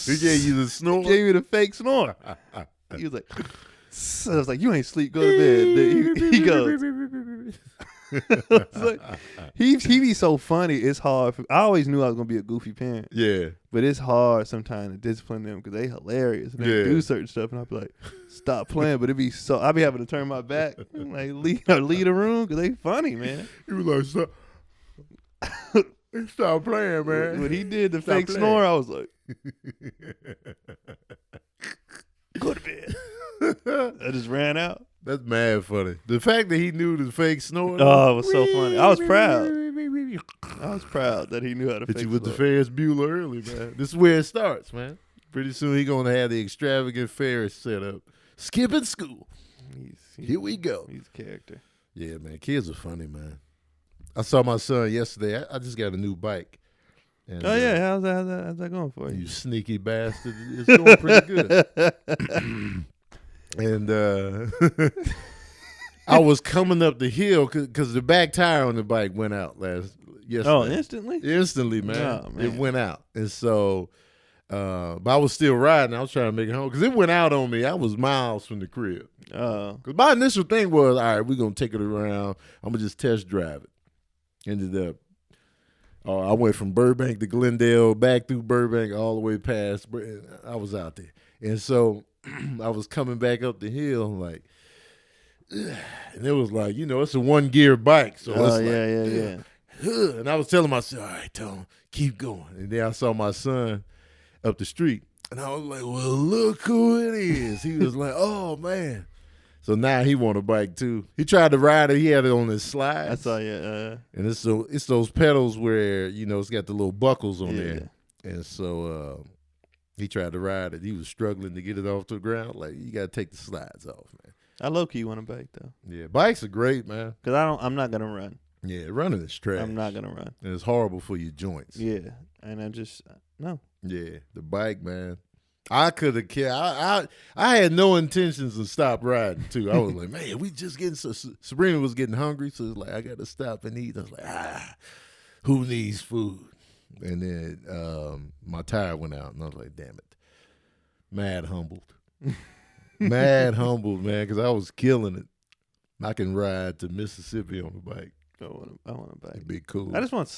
Speaker 1: He gave you the snore?
Speaker 2: He gave me the fake snore. He was like, so I was like, you ain't sleep. Go to bed. He goes. Like, he be so funny. It's hard. I always knew I was gonna be a goofy parent.
Speaker 1: Yeah,
Speaker 2: but it's hard sometimes to discipline them because they hilarious and they do certain stuff, and I be like, stop playing. But it be so I be having to turn my back, like leave the room because they funny, man.
Speaker 1: He was like, stop playing, man.
Speaker 2: When he did the fake snore, I was like, go to bed. I just ran out.
Speaker 1: That's mad funny. The fact that he knew the fake snore.
Speaker 2: Oh, it was so funny. I was proud. I was proud that he knew how to fake
Speaker 1: you with the Ferris Bueller early, man. This is where it starts, man. Pretty soon he gonna have the extravagant Ferris set up. Skipping school. Here we go.
Speaker 2: He's a character.
Speaker 1: Yeah, man. Kids are funny, man. I saw my son yesterday. I just got a new bike. And,
Speaker 2: how's that going for you?
Speaker 1: You sneaky bastard. It's going pretty good. And I was coming up the hill because the back tire on the bike went out yesterday.
Speaker 2: Oh, instantly?
Speaker 1: Instantly, man. Oh, man. It went out. And so, but I was still riding. I was trying to make it home because it went out on me. I was miles from the crib. Because my initial thing was, all right, we're going to take it around. I'm going to just test drive it. Ended up I went from Burbank to Glendale, back through Burbank, all the way past. I was out there. And so I was coming back up the hill, like, and it was like, it's a 1-gear bike. So it's
Speaker 2: yeah.
Speaker 1: And I was telling myself, all right, Tom, keep going. And then I saw my son up the street. And I was like, well, look who it is. He was like, oh, man. So now he want a bike too. He tried to ride it. He had it on his slides.
Speaker 2: I saw you.
Speaker 1: And it's those pedals where it's got the little buckles on there. And so he tried to ride it. He was struggling to get it off the ground. Like, you got to take the slides off, man.
Speaker 2: I low key want a bike though.
Speaker 1: Yeah, bikes are great, man.
Speaker 2: Cause I'm not gonna run.
Speaker 1: Yeah, running is trash.
Speaker 2: I'm not gonna run.
Speaker 1: And it's horrible for your joints.
Speaker 2: Yeah, and I just no.
Speaker 1: Yeah, the bike, man. I could have cared. I had no intentions of stop riding too. I was like, man, we just getting Sabrina was getting hungry, so it's like I got to stop and eat. I was like, who needs food? And then my tire went out, and I was like, damn it, mad humbled, mad humbled, man, because I was killing it. I can ride to Mississippi on the bike.
Speaker 2: I want a bike.
Speaker 1: It'd be cool.
Speaker 2: I just want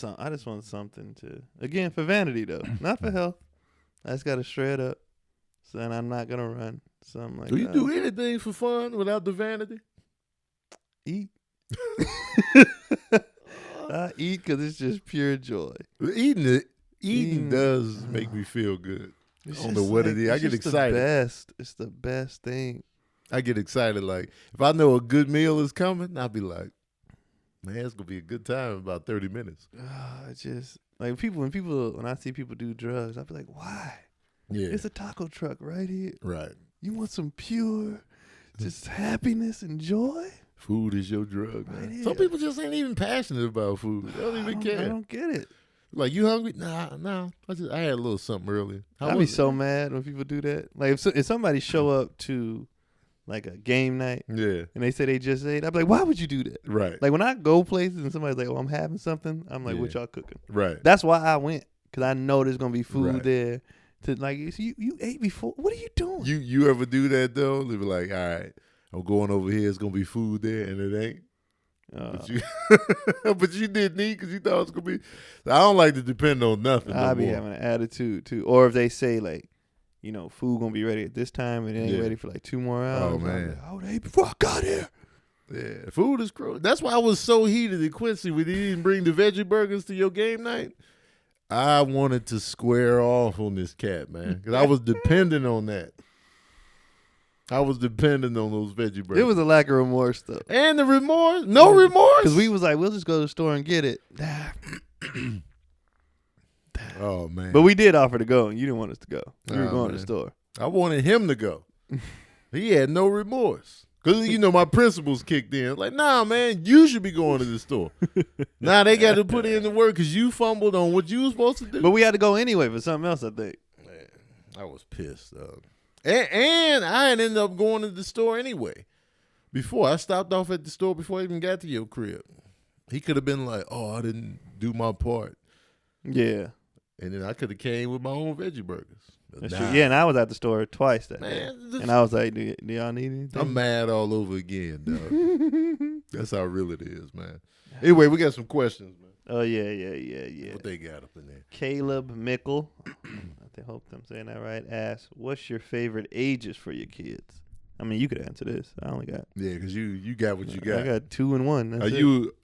Speaker 2: something to, again, for vanity though, not for health. I just got to shred up. So then I'm not gonna run. Something like that.
Speaker 1: Do you do anything for fun without the vanity?
Speaker 2: Eat. I eat because it's just pure joy.
Speaker 1: Eating does make me feel good. I don't know what it is. I get excited.
Speaker 2: It's the best thing.
Speaker 1: I get excited. Like, if I know a good meal is coming, I'll be like, man, it's gonna be a good time in about 30 minutes.
Speaker 2: It's just like when I see people do drugs, I'll be like, why?
Speaker 1: Yeah.
Speaker 2: It's a taco truck right here.
Speaker 1: Right.
Speaker 2: You want some pure just happiness and joy?
Speaker 1: Food is your drug, man.
Speaker 2: Right.
Speaker 1: Some people just ain't even passionate about food. They don't even care.
Speaker 2: I don't get it.
Speaker 1: Like, you hungry? Nah. I had a little something earlier.
Speaker 2: I'd be so mad when people do that. Like, if somebody show up to like a game night,
Speaker 1: yeah,
Speaker 2: and they say they just ate, I'd be like, why would you do that?
Speaker 1: Right.
Speaker 2: Like, when I go places and somebody's like, oh, I'm having something, I'm like, what y'all cooking?
Speaker 1: Right.
Speaker 2: That's why I went, because I know there's gonna be food there. To like, you ate before. What are you doing?
Speaker 1: You ever do that though? They be like, all right, I'm going over here. It's gonna be food there, and it ain't. But you didn't eat because you thought it was gonna be. I don't like to depend on nothing.
Speaker 2: I be having an attitude too. Or if they say like, food gonna be ready at this time and it ain't ready for like 2 more hours.
Speaker 1: Oh man,
Speaker 2: like, I would ate before I got here.
Speaker 1: Yeah, food is cruel. That's why I was so heated at Quincy when he didn't bring the veggie burgers to your game night. I wanted to square off on this cat, man, because I was dependent on that. I was dependent on those veggie burgers.
Speaker 2: It was a lack of remorse, though.
Speaker 1: And the remorse? No remorse?
Speaker 2: Because we was like, we'll just go to the store and get it.
Speaker 1: Oh, man.
Speaker 2: But we did offer to go, and you didn't want us to go. You were going
Speaker 1: man.
Speaker 2: to the store.
Speaker 1: I wanted him to go. He had no remorse. Because, my principles kicked in. Like, nah, man, you should be going to the store. Now they got to put in the work because you fumbled on what you were supposed to do.
Speaker 2: But we had to go anyway for something else, I think.
Speaker 1: Man, I was pissed. And I had ended up going to the store anyway. Before, I stopped off at the store before I even got to your crib. He could have been like, oh, I didn't do my part.
Speaker 2: Yeah.
Speaker 1: And then I could have came with my own veggie burgers.
Speaker 2: That's true. Yeah, and I was at the store twice that day.
Speaker 1: Man,
Speaker 2: and I was like, do y'all need anything?
Speaker 1: I'm mad all over again, dog. That's how real it is, man. Anyway, we got some questions, man.
Speaker 2: Oh, yeah.
Speaker 1: What they got up in there?
Speaker 2: Caleb Mickle, I hope I'm saying that right, asks, what's your favorite ages for your kids? I mean, you could answer this. I only got.
Speaker 1: Yeah, because you got what you got.
Speaker 2: I got 2 and 1. That's
Speaker 1: you,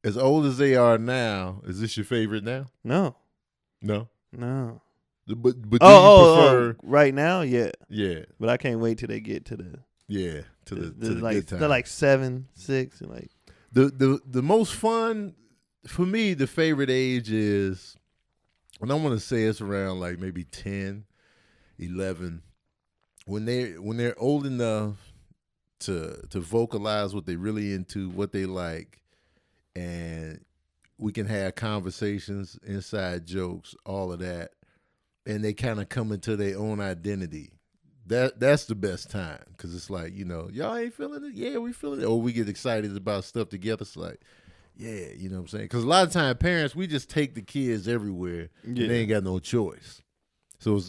Speaker 1: as old as they are now, is this your favorite now?
Speaker 2: No.
Speaker 1: No?
Speaker 2: No.
Speaker 1: But do you prefer
Speaker 2: right now? Yeah.
Speaker 1: Yeah.
Speaker 2: But I can't wait till they get to the
Speaker 1: the
Speaker 2: like
Speaker 1: good time.
Speaker 2: they're like 7, 6, and like
Speaker 1: the most fun for me. The favorite age is, and I want to say it's around like maybe 10, 11, when they're old enough to vocalize what they really into, what they like, and we can have conversations, inside jokes, all of that. And they kind of come into their own identity. That's the best time because it's like, y'all ain't feeling it? Yeah, we feeling it. Or we get excited about stuff together. It's like, yeah, you know what I'm saying? Because a lot of times parents, we just take the kids everywhere. Yeah. And they ain't got no choice. So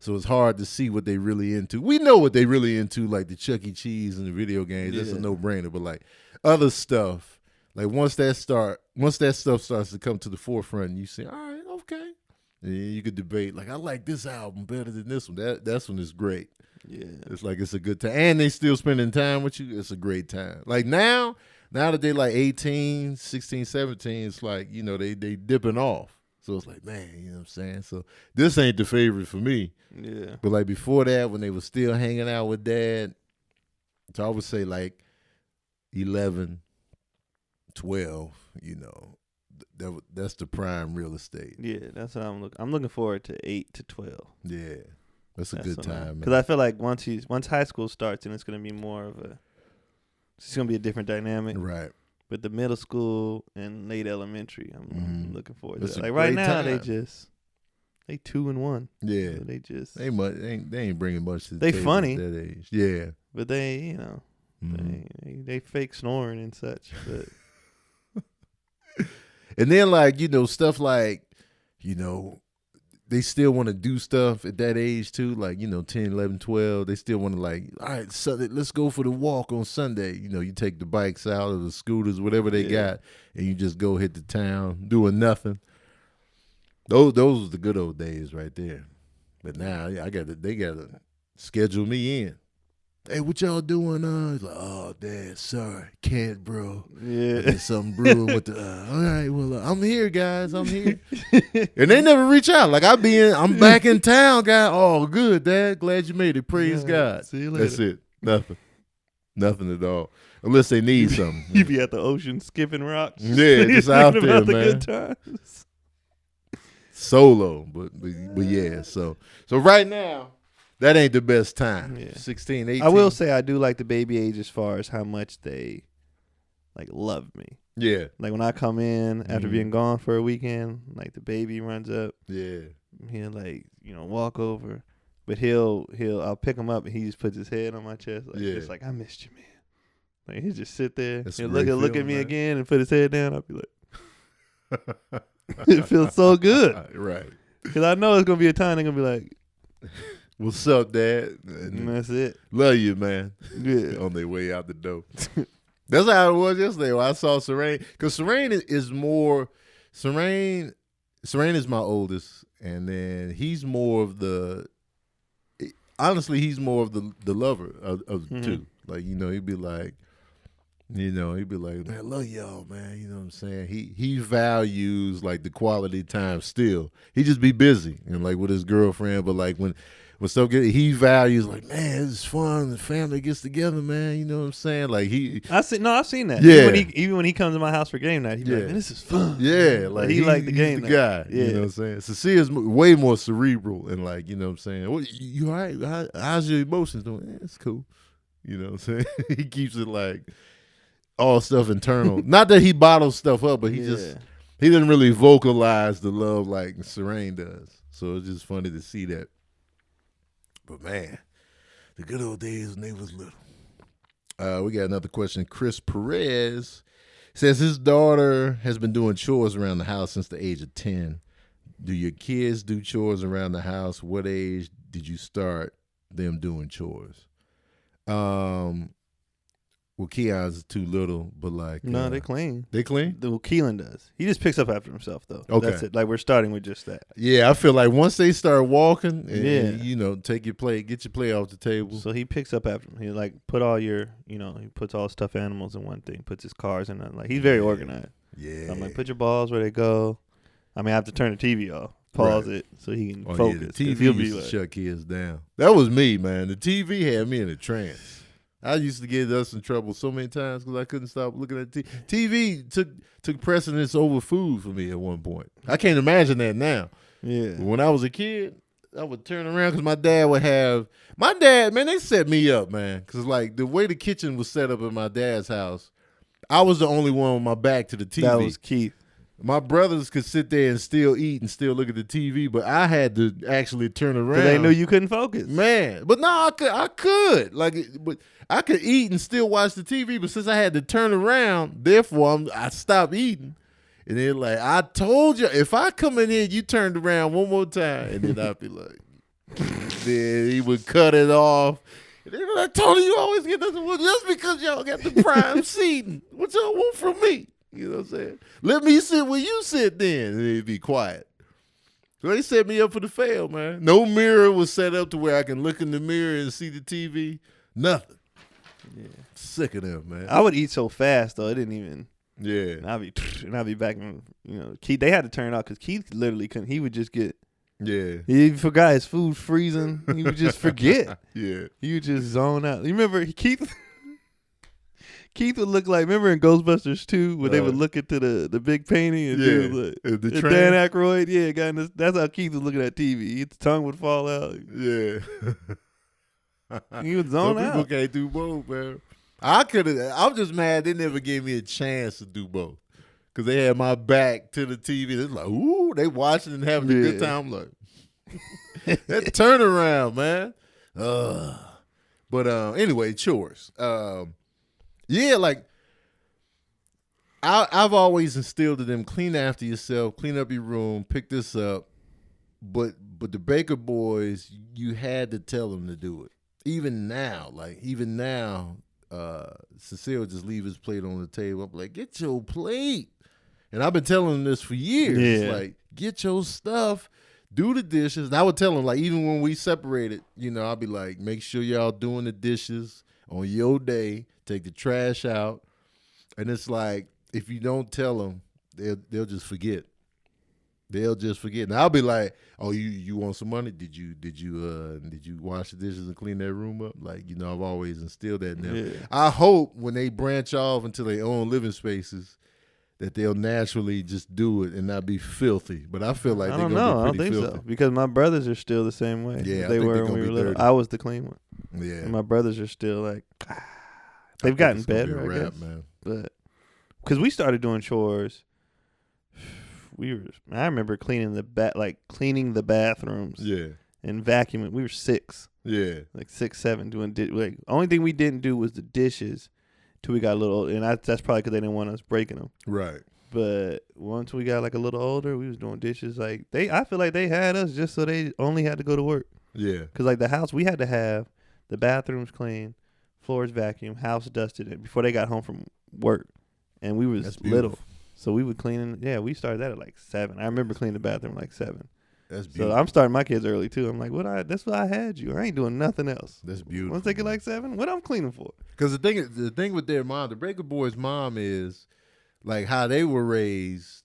Speaker 1: it's hard to see what they really into. We know what they really into, like the Chuck E. Cheese and the video games. That's a no-brainer. But like other stuff, like once that stuff starts to come to the forefront, and you say, all right, okay, and you could debate like I like this album better than this one. That's when it's great.
Speaker 2: Yeah,
Speaker 1: it's like it's a good time, and they still spending time with you. It's a great time. Like now that they like 18, 16, 17, it's like they dipping off. So it's like, man, you know what I'm saying? So this ain't the favorite for me.
Speaker 2: Yeah.
Speaker 1: But like before that, when they were still hanging out with Dad, so I would say like 11, 12, that's the prime real estate.
Speaker 2: Yeah, that's what I'm looking forward to 8 to 12.
Speaker 1: Yeah. That's a good time, man.
Speaker 2: Because I feel like once high school starts, and it's going to be it's going to be a different dynamic.
Speaker 1: Right.
Speaker 2: But the middle school and late elementary, I'm looking forward to that. Like
Speaker 1: right
Speaker 2: now,
Speaker 1: time.
Speaker 2: they 2-1.
Speaker 1: Yeah.
Speaker 2: So
Speaker 1: they ain't bringing much to the
Speaker 2: they
Speaker 1: table
Speaker 2: funny
Speaker 1: at that age. Yeah.
Speaker 2: But they, they fake snoring and such. But
Speaker 1: and then like, stuff like, they still want to do stuff at that age too, like 10, 11, 12. They still want to like, all right, Sunday, let's go for the walk on Sunday. You take the bikes out or the scooters, whatever they got, and you just go hit the town doing nothing. Those was the good old days right there. But now they gotta schedule me in. Hey, what y'all doing? He's like, oh, Dad, sorry, can't, bro.
Speaker 2: Yeah,
Speaker 1: there's something brewing with the. All right, well, I'm here, guys. I'm here, and they never reach out. Like I'm back in town, guy. Oh, good, Dad. Glad you made it. Praise God.
Speaker 2: See you later.
Speaker 1: That's it. Nothing at all. Unless they need something.
Speaker 2: You be at the ocean skipping rocks.
Speaker 1: Yeah, just out there,
Speaker 2: about the
Speaker 1: man.
Speaker 2: good times.
Speaker 1: Solo, but yeah. So right now. That ain't the best time.
Speaker 2: Yeah.
Speaker 1: 16, 18.
Speaker 2: I will say I do like the baby age as far as how much they like love me.
Speaker 1: Yeah.
Speaker 2: Like when I come in after being gone for a weekend, like the baby runs up.
Speaker 1: Yeah.
Speaker 2: He'll like, walk over. But I'll pick him up and he just puts his head on my chest. Like just like, I missed you, man. Like he'll just sit there. He'll look at me again and put his head down. I'll be like it feels so good.
Speaker 1: Right.
Speaker 2: Because I know it's gonna be a time they're gonna be like,
Speaker 1: what's up, Dad?
Speaker 2: And that's it.
Speaker 1: Love you, man.
Speaker 2: Yeah.
Speaker 1: On their way out the door. That's how it was yesterday when I saw Serene. Because Serene is more. Serene is my oldest, and then he's more of the. Honestly, he's more of the lover of the two. Like he'd be like, man, I love y'all, man. You know what I'm saying? He values like the quality time still. He just be busy and like with his girlfriend, but like when stuff he values like, man, it's fun. The family gets together, man. You know what I'm saying? Like I've seen that.
Speaker 2: Yeah. Even when he comes to my house for game night, he be like, man, this is fun.
Speaker 1: Yeah, like
Speaker 2: he like the game
Speaker 1: the
Speaker 2: night.
Speaker 1: guy.
Speaker 2: Yeah.
Speaker 1: You know what I'm saying? Cecilia's way more cerebral and like, you know what I'm saying? What, you all right? How's your emotions doing? It's cool. You know what I'm saying? He keeps it like all stuff internal. Not that he bottles stuff up, but he didn't really vocalize the love like Serene does. So it's just funny to see that. But man, the good old days when they was little. We got another question. Chris Perez says his daughter has been doing chores around the house since the age of 10. Do your kids do chores around the house? What age did you start them doing chores? Well, Keon's too little, but like
Speaker 2: no, they clean.
Speaker 1: They clean?
Speaker 2: Well, Keelan does. He just picks up after himself, though.
Speaker 1: Okay,
Speaker 2: that's it. Like we're starting with just that.
Speaker 1: Yeah, I feel like once they start walking, and, take your plate, get your plate off the table.
Speaker 2: So he picks up after him. He like put all your, he puts all stuffed animals in one thing, puts his cars in that. Like he's very organized.
Speaker 1: Yeah,
Speaker 2: so I'm like, put your balls where they go. I mean, I have to turn the TV off, pause it, so he can focus.
Speaker 1: Yeah, the TV used to shut kids down. That was me, man. The TV had me in a trance. I used to get us in trouble so many times because I couldn't stop looking at TV. TV took precedence over food for me at one point. I can't imagine that now.
Speaker 2: Yeah.
Speaker 1: But when I was a kid, I would turn around because my dad, man, they set me up, man. Because like the way the kitchen was set up in my dad's house, I was the only one with my back to the TV.
Speaker 2: That was Keith.
Speaker 1: My brothers could sit there and still eat and still look at the TV, but I had to actually turn around.
Speaker 2: They knew you couldn't focus,
Speaker 1: man. But no, I could. But I could eat and still watch the TV. But since I had to turn around, therefore I stopped eating. And then like I told you, if I come in here, you turned around one more time, and then I'd be like, then he would cut it off. And then I told you always get this. Well, just because y'all got the prime seating, what y'all want from me? You know what I'm saying? Let me sit where you sit then. And they'd be quiet. So they set me up for the fail, man. No mirror was set up to where I can look in the mirror and see the TV. Nothing.
Speaker 2: Yeah.
Speaker 1: Sick of them, man.
Speaker 2: I would eat so fast though. It didn't even.
Speaker 1: Yeah.
Speaker 2: And I'd be back in, Keith, they had to turn it off because Keith literally couldn't. He would just get.
Speaker 1: Yeah.
Speaker 2: He forgot his food freezing. He would just forget.
Speaker 1: Yeah.
Speaker 2: He would just zone out. You remember Keith? Keith would look like, remember in Ghostbusters 2 when they would look into the big painting and do like,
Speaker 1: the
Speaker 2: Dan Aykroyd? Yeah, that's how Keith was looking at TV. His tongue would fall out.
Speaker 1: Yeah.
Speaker 2: He would zone out.
Speaker 1: People can't do both, man. I'm just mad they never gave me a chance to do both. Because they had my back to the TV. They're like, ooh, they watching and having a good time. Like, that turnaround, man. But anyway, chores. Yeah, like I've always instilled in them, clean after yourself, clean up your room, pick this up. But the Baker boys, you had to tell them to do it. Even now, Cecile just leave his plate on the table. I'm like, get your plate. And I've been telling them this for years.
Speaker 2: Yeah.
Speaker 1: Like, get your stuff, do the dishes. And I would tell them, like, even when we separated, I'll be like, make sure y'all doing the dishes on your day. Take the trash out. And it's like, if you don't tell them, they'll just forget. They'll just forget. And I'll be like, oh, you want some money? Did you wash the dishes and clean that room up? Like, I've always instilled that in them.
Speaker 2: Yeah.
Speaker 1: I hope when they branch off into their own living spaces that they'll naturally just do it and not be filthy. But I feel like they're going to be pretty filthy.
Speaker 2: I don't think so. Because my brothers are still the same way.
Speaker 1: Yeah,
Speaker 2: they were when we were little. I was the clean one.
Speaker 1: Yeah.
Speaker 2: And my brothers are still like, they've gotten better, I guess.
Speaker 1: Man.
Speaker 2: But because we started doing chores, I remember cleaning the bathrooms. Yeah. And vacuuming. We were 6.
Speaker 1: Yeah.
Speaker 2: Like 6, 7 doing only thing we didn't do was the dishes till we got a little older, and that's probably because they didn't want us breaking them. Right. But once we got like a little older, we was doing dishes. Like I feel like they had us just so they only had to go to work. Yeah. Because like the house, we had to have the bathrooms clean, floors vacuumed, house dusted before they got home from work, and we was little, so we would clean. Yeah, we started that at like 7. I remember cleaning the bathroom like 7. That's beautiful. So I'm starting my kids early too. I'm like, that's what I had you. I ain't doing nothing else. That's beautiful. Once they get like 7, what I'm cleaning for?
Speaker 1: Because the thing with their mom, the Breaker Boys' mom is like how they were raised.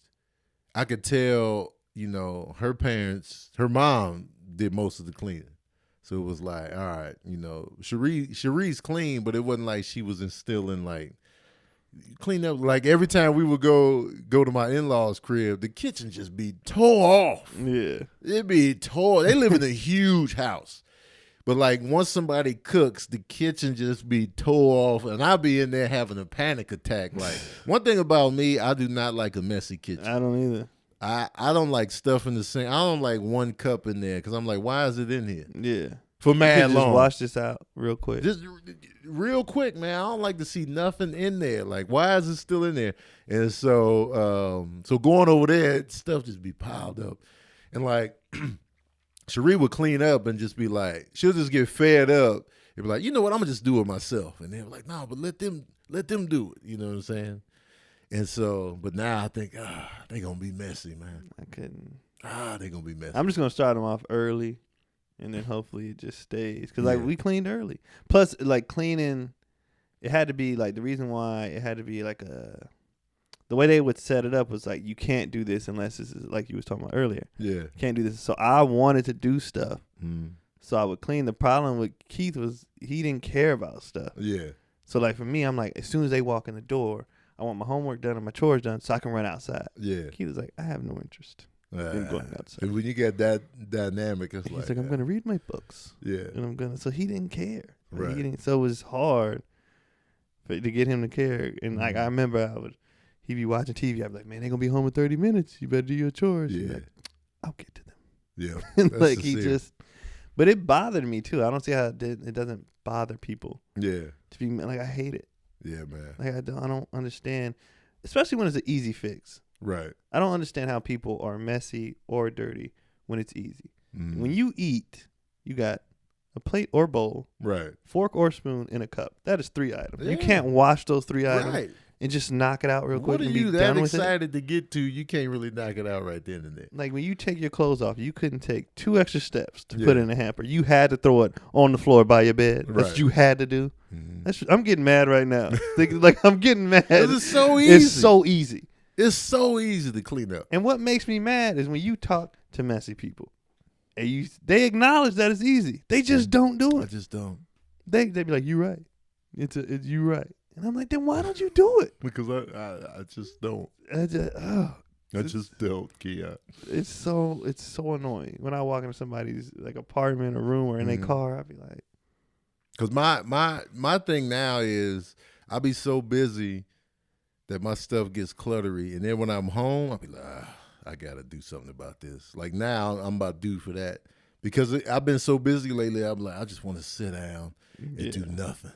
Speaker 1: I could tell, her parents, her mom did most of the cleaning. So it was like, all right, Cherie's clean, but it wasn't like she was instilling like clean up. Like every time we would go to my in-laws' crib, the kitchen just be tore off. Yeah. It'd be tore. They live in a huge house. But like once somebody cooks, the kitchen just be tore off, and I'll be in there having a panic attack. Like one thing about me, I do not like a messy kitchen.
Speaker 2: I don't either.
Speaker 1: I don't like stuff in the sink. I don't like one cup in there because I'm like, why is it in here?
Speaker 2: Yeah.
Speaker 1: For mad long.
Speaker 2: Just wash this out real quick.
Speaker 1: Just real quick, man. I don't like to see nothing in there. Like, why is it still in there? And so going over there, stuff just be piled up. And like, Cherie would clean up and just be like, she'll just get fed up and be like, you know what, I'm gonna just do it myself. And they're like, no, but let them do it. You know what I'm saying? And so, but now I think, they gonna be messy, man.
Speaker 2: I couldn't.
Speaker 1: They gonna be messy.
Speaker 2: I'm just gonna start them off early, and then hopefully it just stays. Cause like we cleaned early. Plus, like cleaning, it had to be like the reason why it had to be like the way they would set it up was like you can't do this unless this is like you was talking about earlier. Yeah, can't do this. So I wanted to do stuff. So I would clean. The problem with Keith was he didn't care about stuff. Yeah. So like for me, I'm like as soon as they walk in the door, I want my homework done and my chores done so I can run outside. Yeah. Keith was like, I have no interest in going outside.
Speaker 1: And when you get that dynamic, it's
Speaker 2: he's like, I'm going to read my books. Yeah. And so he didn't care.
Speaker 1: Right.
Speaker 2: So it was hard to get him to care. And like I remember he'd be watching TV. I'd be like, man, they're going to be home in 30 minutes. You better do your chores. Yeah. Like, I'll get to them. Yeah. And like but it bothered me too. I don't see how it doesn't bother people. Yeah. To be like, I hate it.
Speaker 1: Yeah, man.
Speaker 2: Like I don't understand, especially when it's an easy fix. Right. I don't understand how people are messy or dirty when it's easy. When you eat, you got a plate or bowl, right? Fork or spoon, and a cup. That is 3 items. Yeah. You can't wash those 3 items and just knock it out real quick.
Speaker 1: What are
Speaker 2: and be
Speaker 1: you that
Speaker 2: done with
Speaker 1: excited to get to? You can't really knock it out right then and there.
Speaker 2: Like when you take your clothes off, you couldn't take 2 extra steps to put it in a hamper. You had to throw it on the floor by your bed. That's what you had to do. Mm-hmm. I'm getting mad right now. I'm getting mad.
Speaker 1: It's so easy.
Speaker 2: It's so easy.
Speaker 1: It's so easy to clean up.
Speaker 2: And what makes me mad is when you talk to messy people, and they acknowledge that it's easy. They just don't do it.
Speaker 1: I just don't.
Speaker 2: They be like, "You right. It's you right." And I'm like, then why don't you do it?
Speaker 1: Because I just don't.
Speaker 2: I just
Speaker 1: don't, Kia.
Speaker 2: It's so annoying when I walk into somebody's like apartment or room or in their car. I be like,
Speaker 1: because my thing now is I be so busy that my stuff gets cluttery, and then when I'm home, I be like, I gotta do something about this. Like now, I'm about due for that because I've been so busy lately. I'm like, I just want to sit down and do nothing.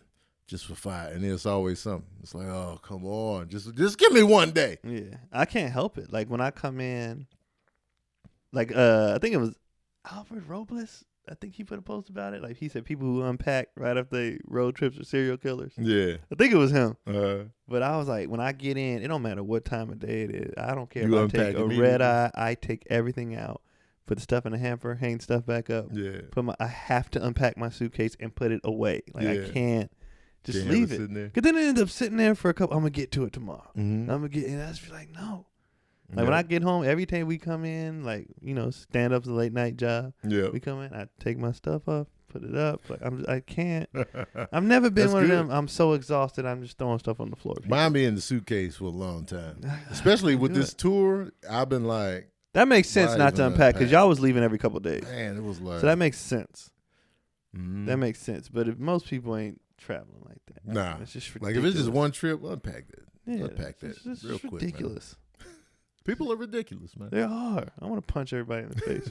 Speaker 1: Just for 5, and it's always something. It's like, oh, come on, just give me one day.
Speaker 2: Yeah, I can't help it. Like when I come in, like I think it was Alfred Robles. I think he put a post about it. Like he said, people who unpack right after they road trips are serial killers.
Speaker 1: Yeah,
Speaker 2: I think it was him. But I was like, when I get in, it don't matter what time of day it is. I don't care if I take a red eye. I take everything out, put the stuff in the hamper, hang stuff back up.
Speaker 1: Yeah,
Speaker 2: I have to unpack my suitcase and put it away. Like I can't. Just leave it. Because then it ends up sitting there for a couple. I'm going to get to it tomorrow. Mm-hmm. I'm going to get, and I just be like, no. Like when I get home, every time we come in, like, stand up's a late night job. Yeah. We come in, I take my stuff up, put it up. Like I can't. I've never been one of them. I'm so exhausted. I'm just throwing stuff on the floor.
Speaker 1: Mine be in the suitcase for a long time. Especially with this tour, I've been like.
Speaker 2: That makes sense not to unpack because y'all was leaving every couple of days.
Speaker 1: Man, it was like.
Speaker 2: So that makes sense. Mm-hmm. That makes sense. But if most people ain't traveling like that.
Speaker 1: Nah.
Speaker 2: It's just
Speaker 1: ridiculous. Like if it's just one trip, unpack that.
Speaker 2: Yeah,
Speaker 1: unpack that
Speaker 2: it's
Speaker 1: real quick.
Speaker 2: Ridiculous.
Speaker 1: People are ridiculous, man.
Speaker 2: They are. I want to punch everybody in the face.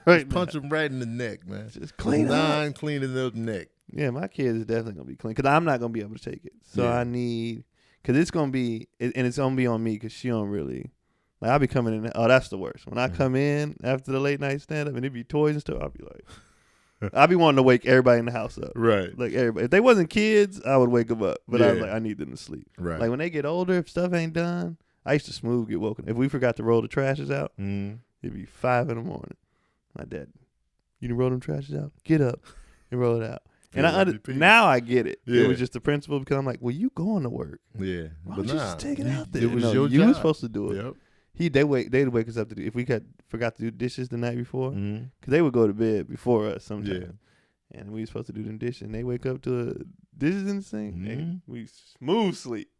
Speaker 1: Right punch them right in the neck, man.
Speaker 2: Just clean up.
Speaker 1: Cleaning up neck.
Speaker 2: Yeah, my kids is definitely going to be clean because I'm not going to be able to take it. So I need, because it's going to be, and it's going to be on me because she don't really, like I'll be coming in, oh, that's the worst. When I come in after the late night stand up and it be toys and stuff, I'll be like, I'd be wanting to wake everybody in the house up. Right. Like everybody. If they wasn't kids, I would wake them up. But I was like, I need them to sleep. Right. Like when they get older, if stuff ain't done, I used to smooth get woken. If we forgot to roll the trashes out, it'd be 5 in the morning. My dad, you done roll them trashes out? Get up and roll it out. And now I get it. Yeah. It was just the principle because I'm like, well, you going to work. Yeah. Why don't you just take it out there? It was your job. You were supposed to do it. Yep. They'd wake us up to do if we forgot to do dishes the night before because they would go to bed before us sometimes, and we were supposed to do them dishes. And they wake up to dishes in the sink. And we smooth sleep.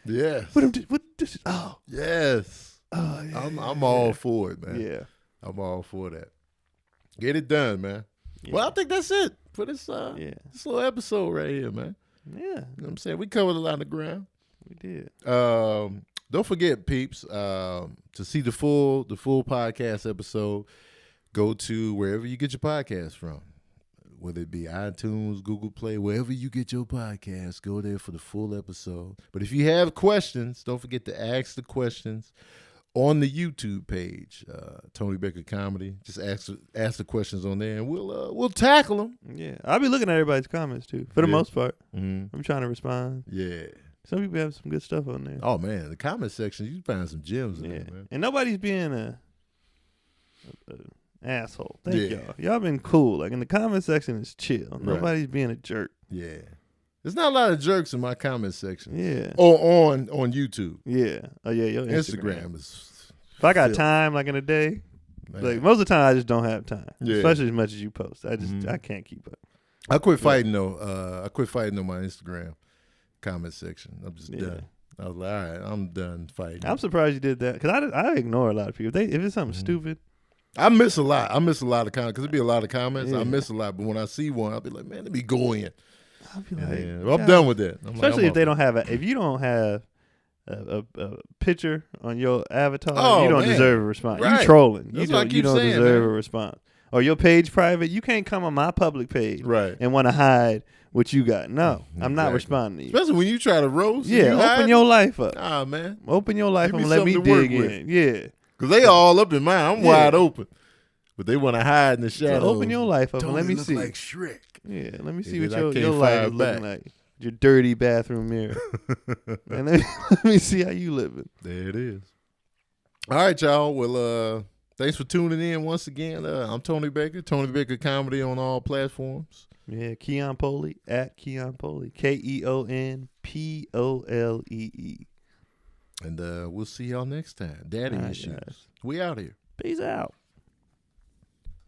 Speaker 1: Yes.
Speaker 2: What dishes? Oh
Speaker 1: yes. Oh yeah. I'm all for it, man. Yeah. I'm all for that. Get it done, man. Yeah. Well, I think that's it for this little episode right here, man. Yeah. You know what I'm saying? We covered a lot of ground.
Speaker 2: We did.
Speaker 1: Don't forget, peeps, to see the full podcast episode, go to wherever you get your podcast from, whether it be iTunes, Google Play, wherever you get your podcast, go there for the full episode. But if you have questions, don't forget to ask the questions on the YouTube page, Tony Baker Comedy. Just ask the questions on there, and we'll tackle them.
Speaker 2: Yeah, I'll be looking at everybody's comments too, for the most part. Mm-hmm. I'm trying to respond. Yeah. Some people have some good stuff on there.
Speaker 1: Oh man, the comment section, you find some gems in there, man.
Speaker 2: And nobody's being a asshole. Thank y'all. Y'all been cool. Like in the comment section, it's chill. Right. Nobody's being a jerk.
Speaker 1: Yeah. There's not a lot of jerks in my comment section. Yeah. Or on YouTube.
Speaker 2: Yeah. Oh yeah, your
Speaker 1: Instagram is.
Speaker 2: If I got time, like in a day, like most of the time I just don't have time. Yeah. Especially as much as you post. I can't keep up.
Speaker 1: I quit fighting though. I quit fighting on my Instagram comment section. I'm just done. I was like, all right, I'm done fighting.
Speaker 2: I'm surprised you did that because I ignore a lot of people. If it's something stupid,
Speaker 1: I miss a lot. I miss a lot of comments because it'd be a lot of comments. I miss a lot, but when I see one, I'll be like, man, let me go in. I'll be like, well, I'm done with that.
Speaker 2: Especially if they don't have if you don't have a picture on your avatar, you don't deserve a response. Right. You trolling. You don't deserve a response. Or your page private, you can't come on my public page and want to hide what you got. No, I'm not responding to you.
Speaker 1: Especially when you try to roast.
Speaker 2: Yeah, open your life up.
Speaker 1: Ah, man.
Speaker 2: Open your life up and let me dig in. Yeah.
Speaker 1: Because they all up in mine. I'm wide open. But they want to hide in the shadows.
Speaker 2: So open your life up and let me see.
Speaker 1: Like Shrek.
Speaker 2: Yeah, let me see what your life is looking like. Your dirty bathroom mirror. And let me see how you living.
Speaker 1: There it is. All right, y'all. Well, thanks for tuning in once again. I'm Tony Baker. Tony Baker Comedy on all platforms.
Speaker 2: Yeah, Keon Poley at Keon Poley. KeonPolee.
Speaker 1: And we'll see y'all next time. Daddy issues.
Speaker 2: Guys.
Speaker 1: We out here.
Speaker 2: Peace out.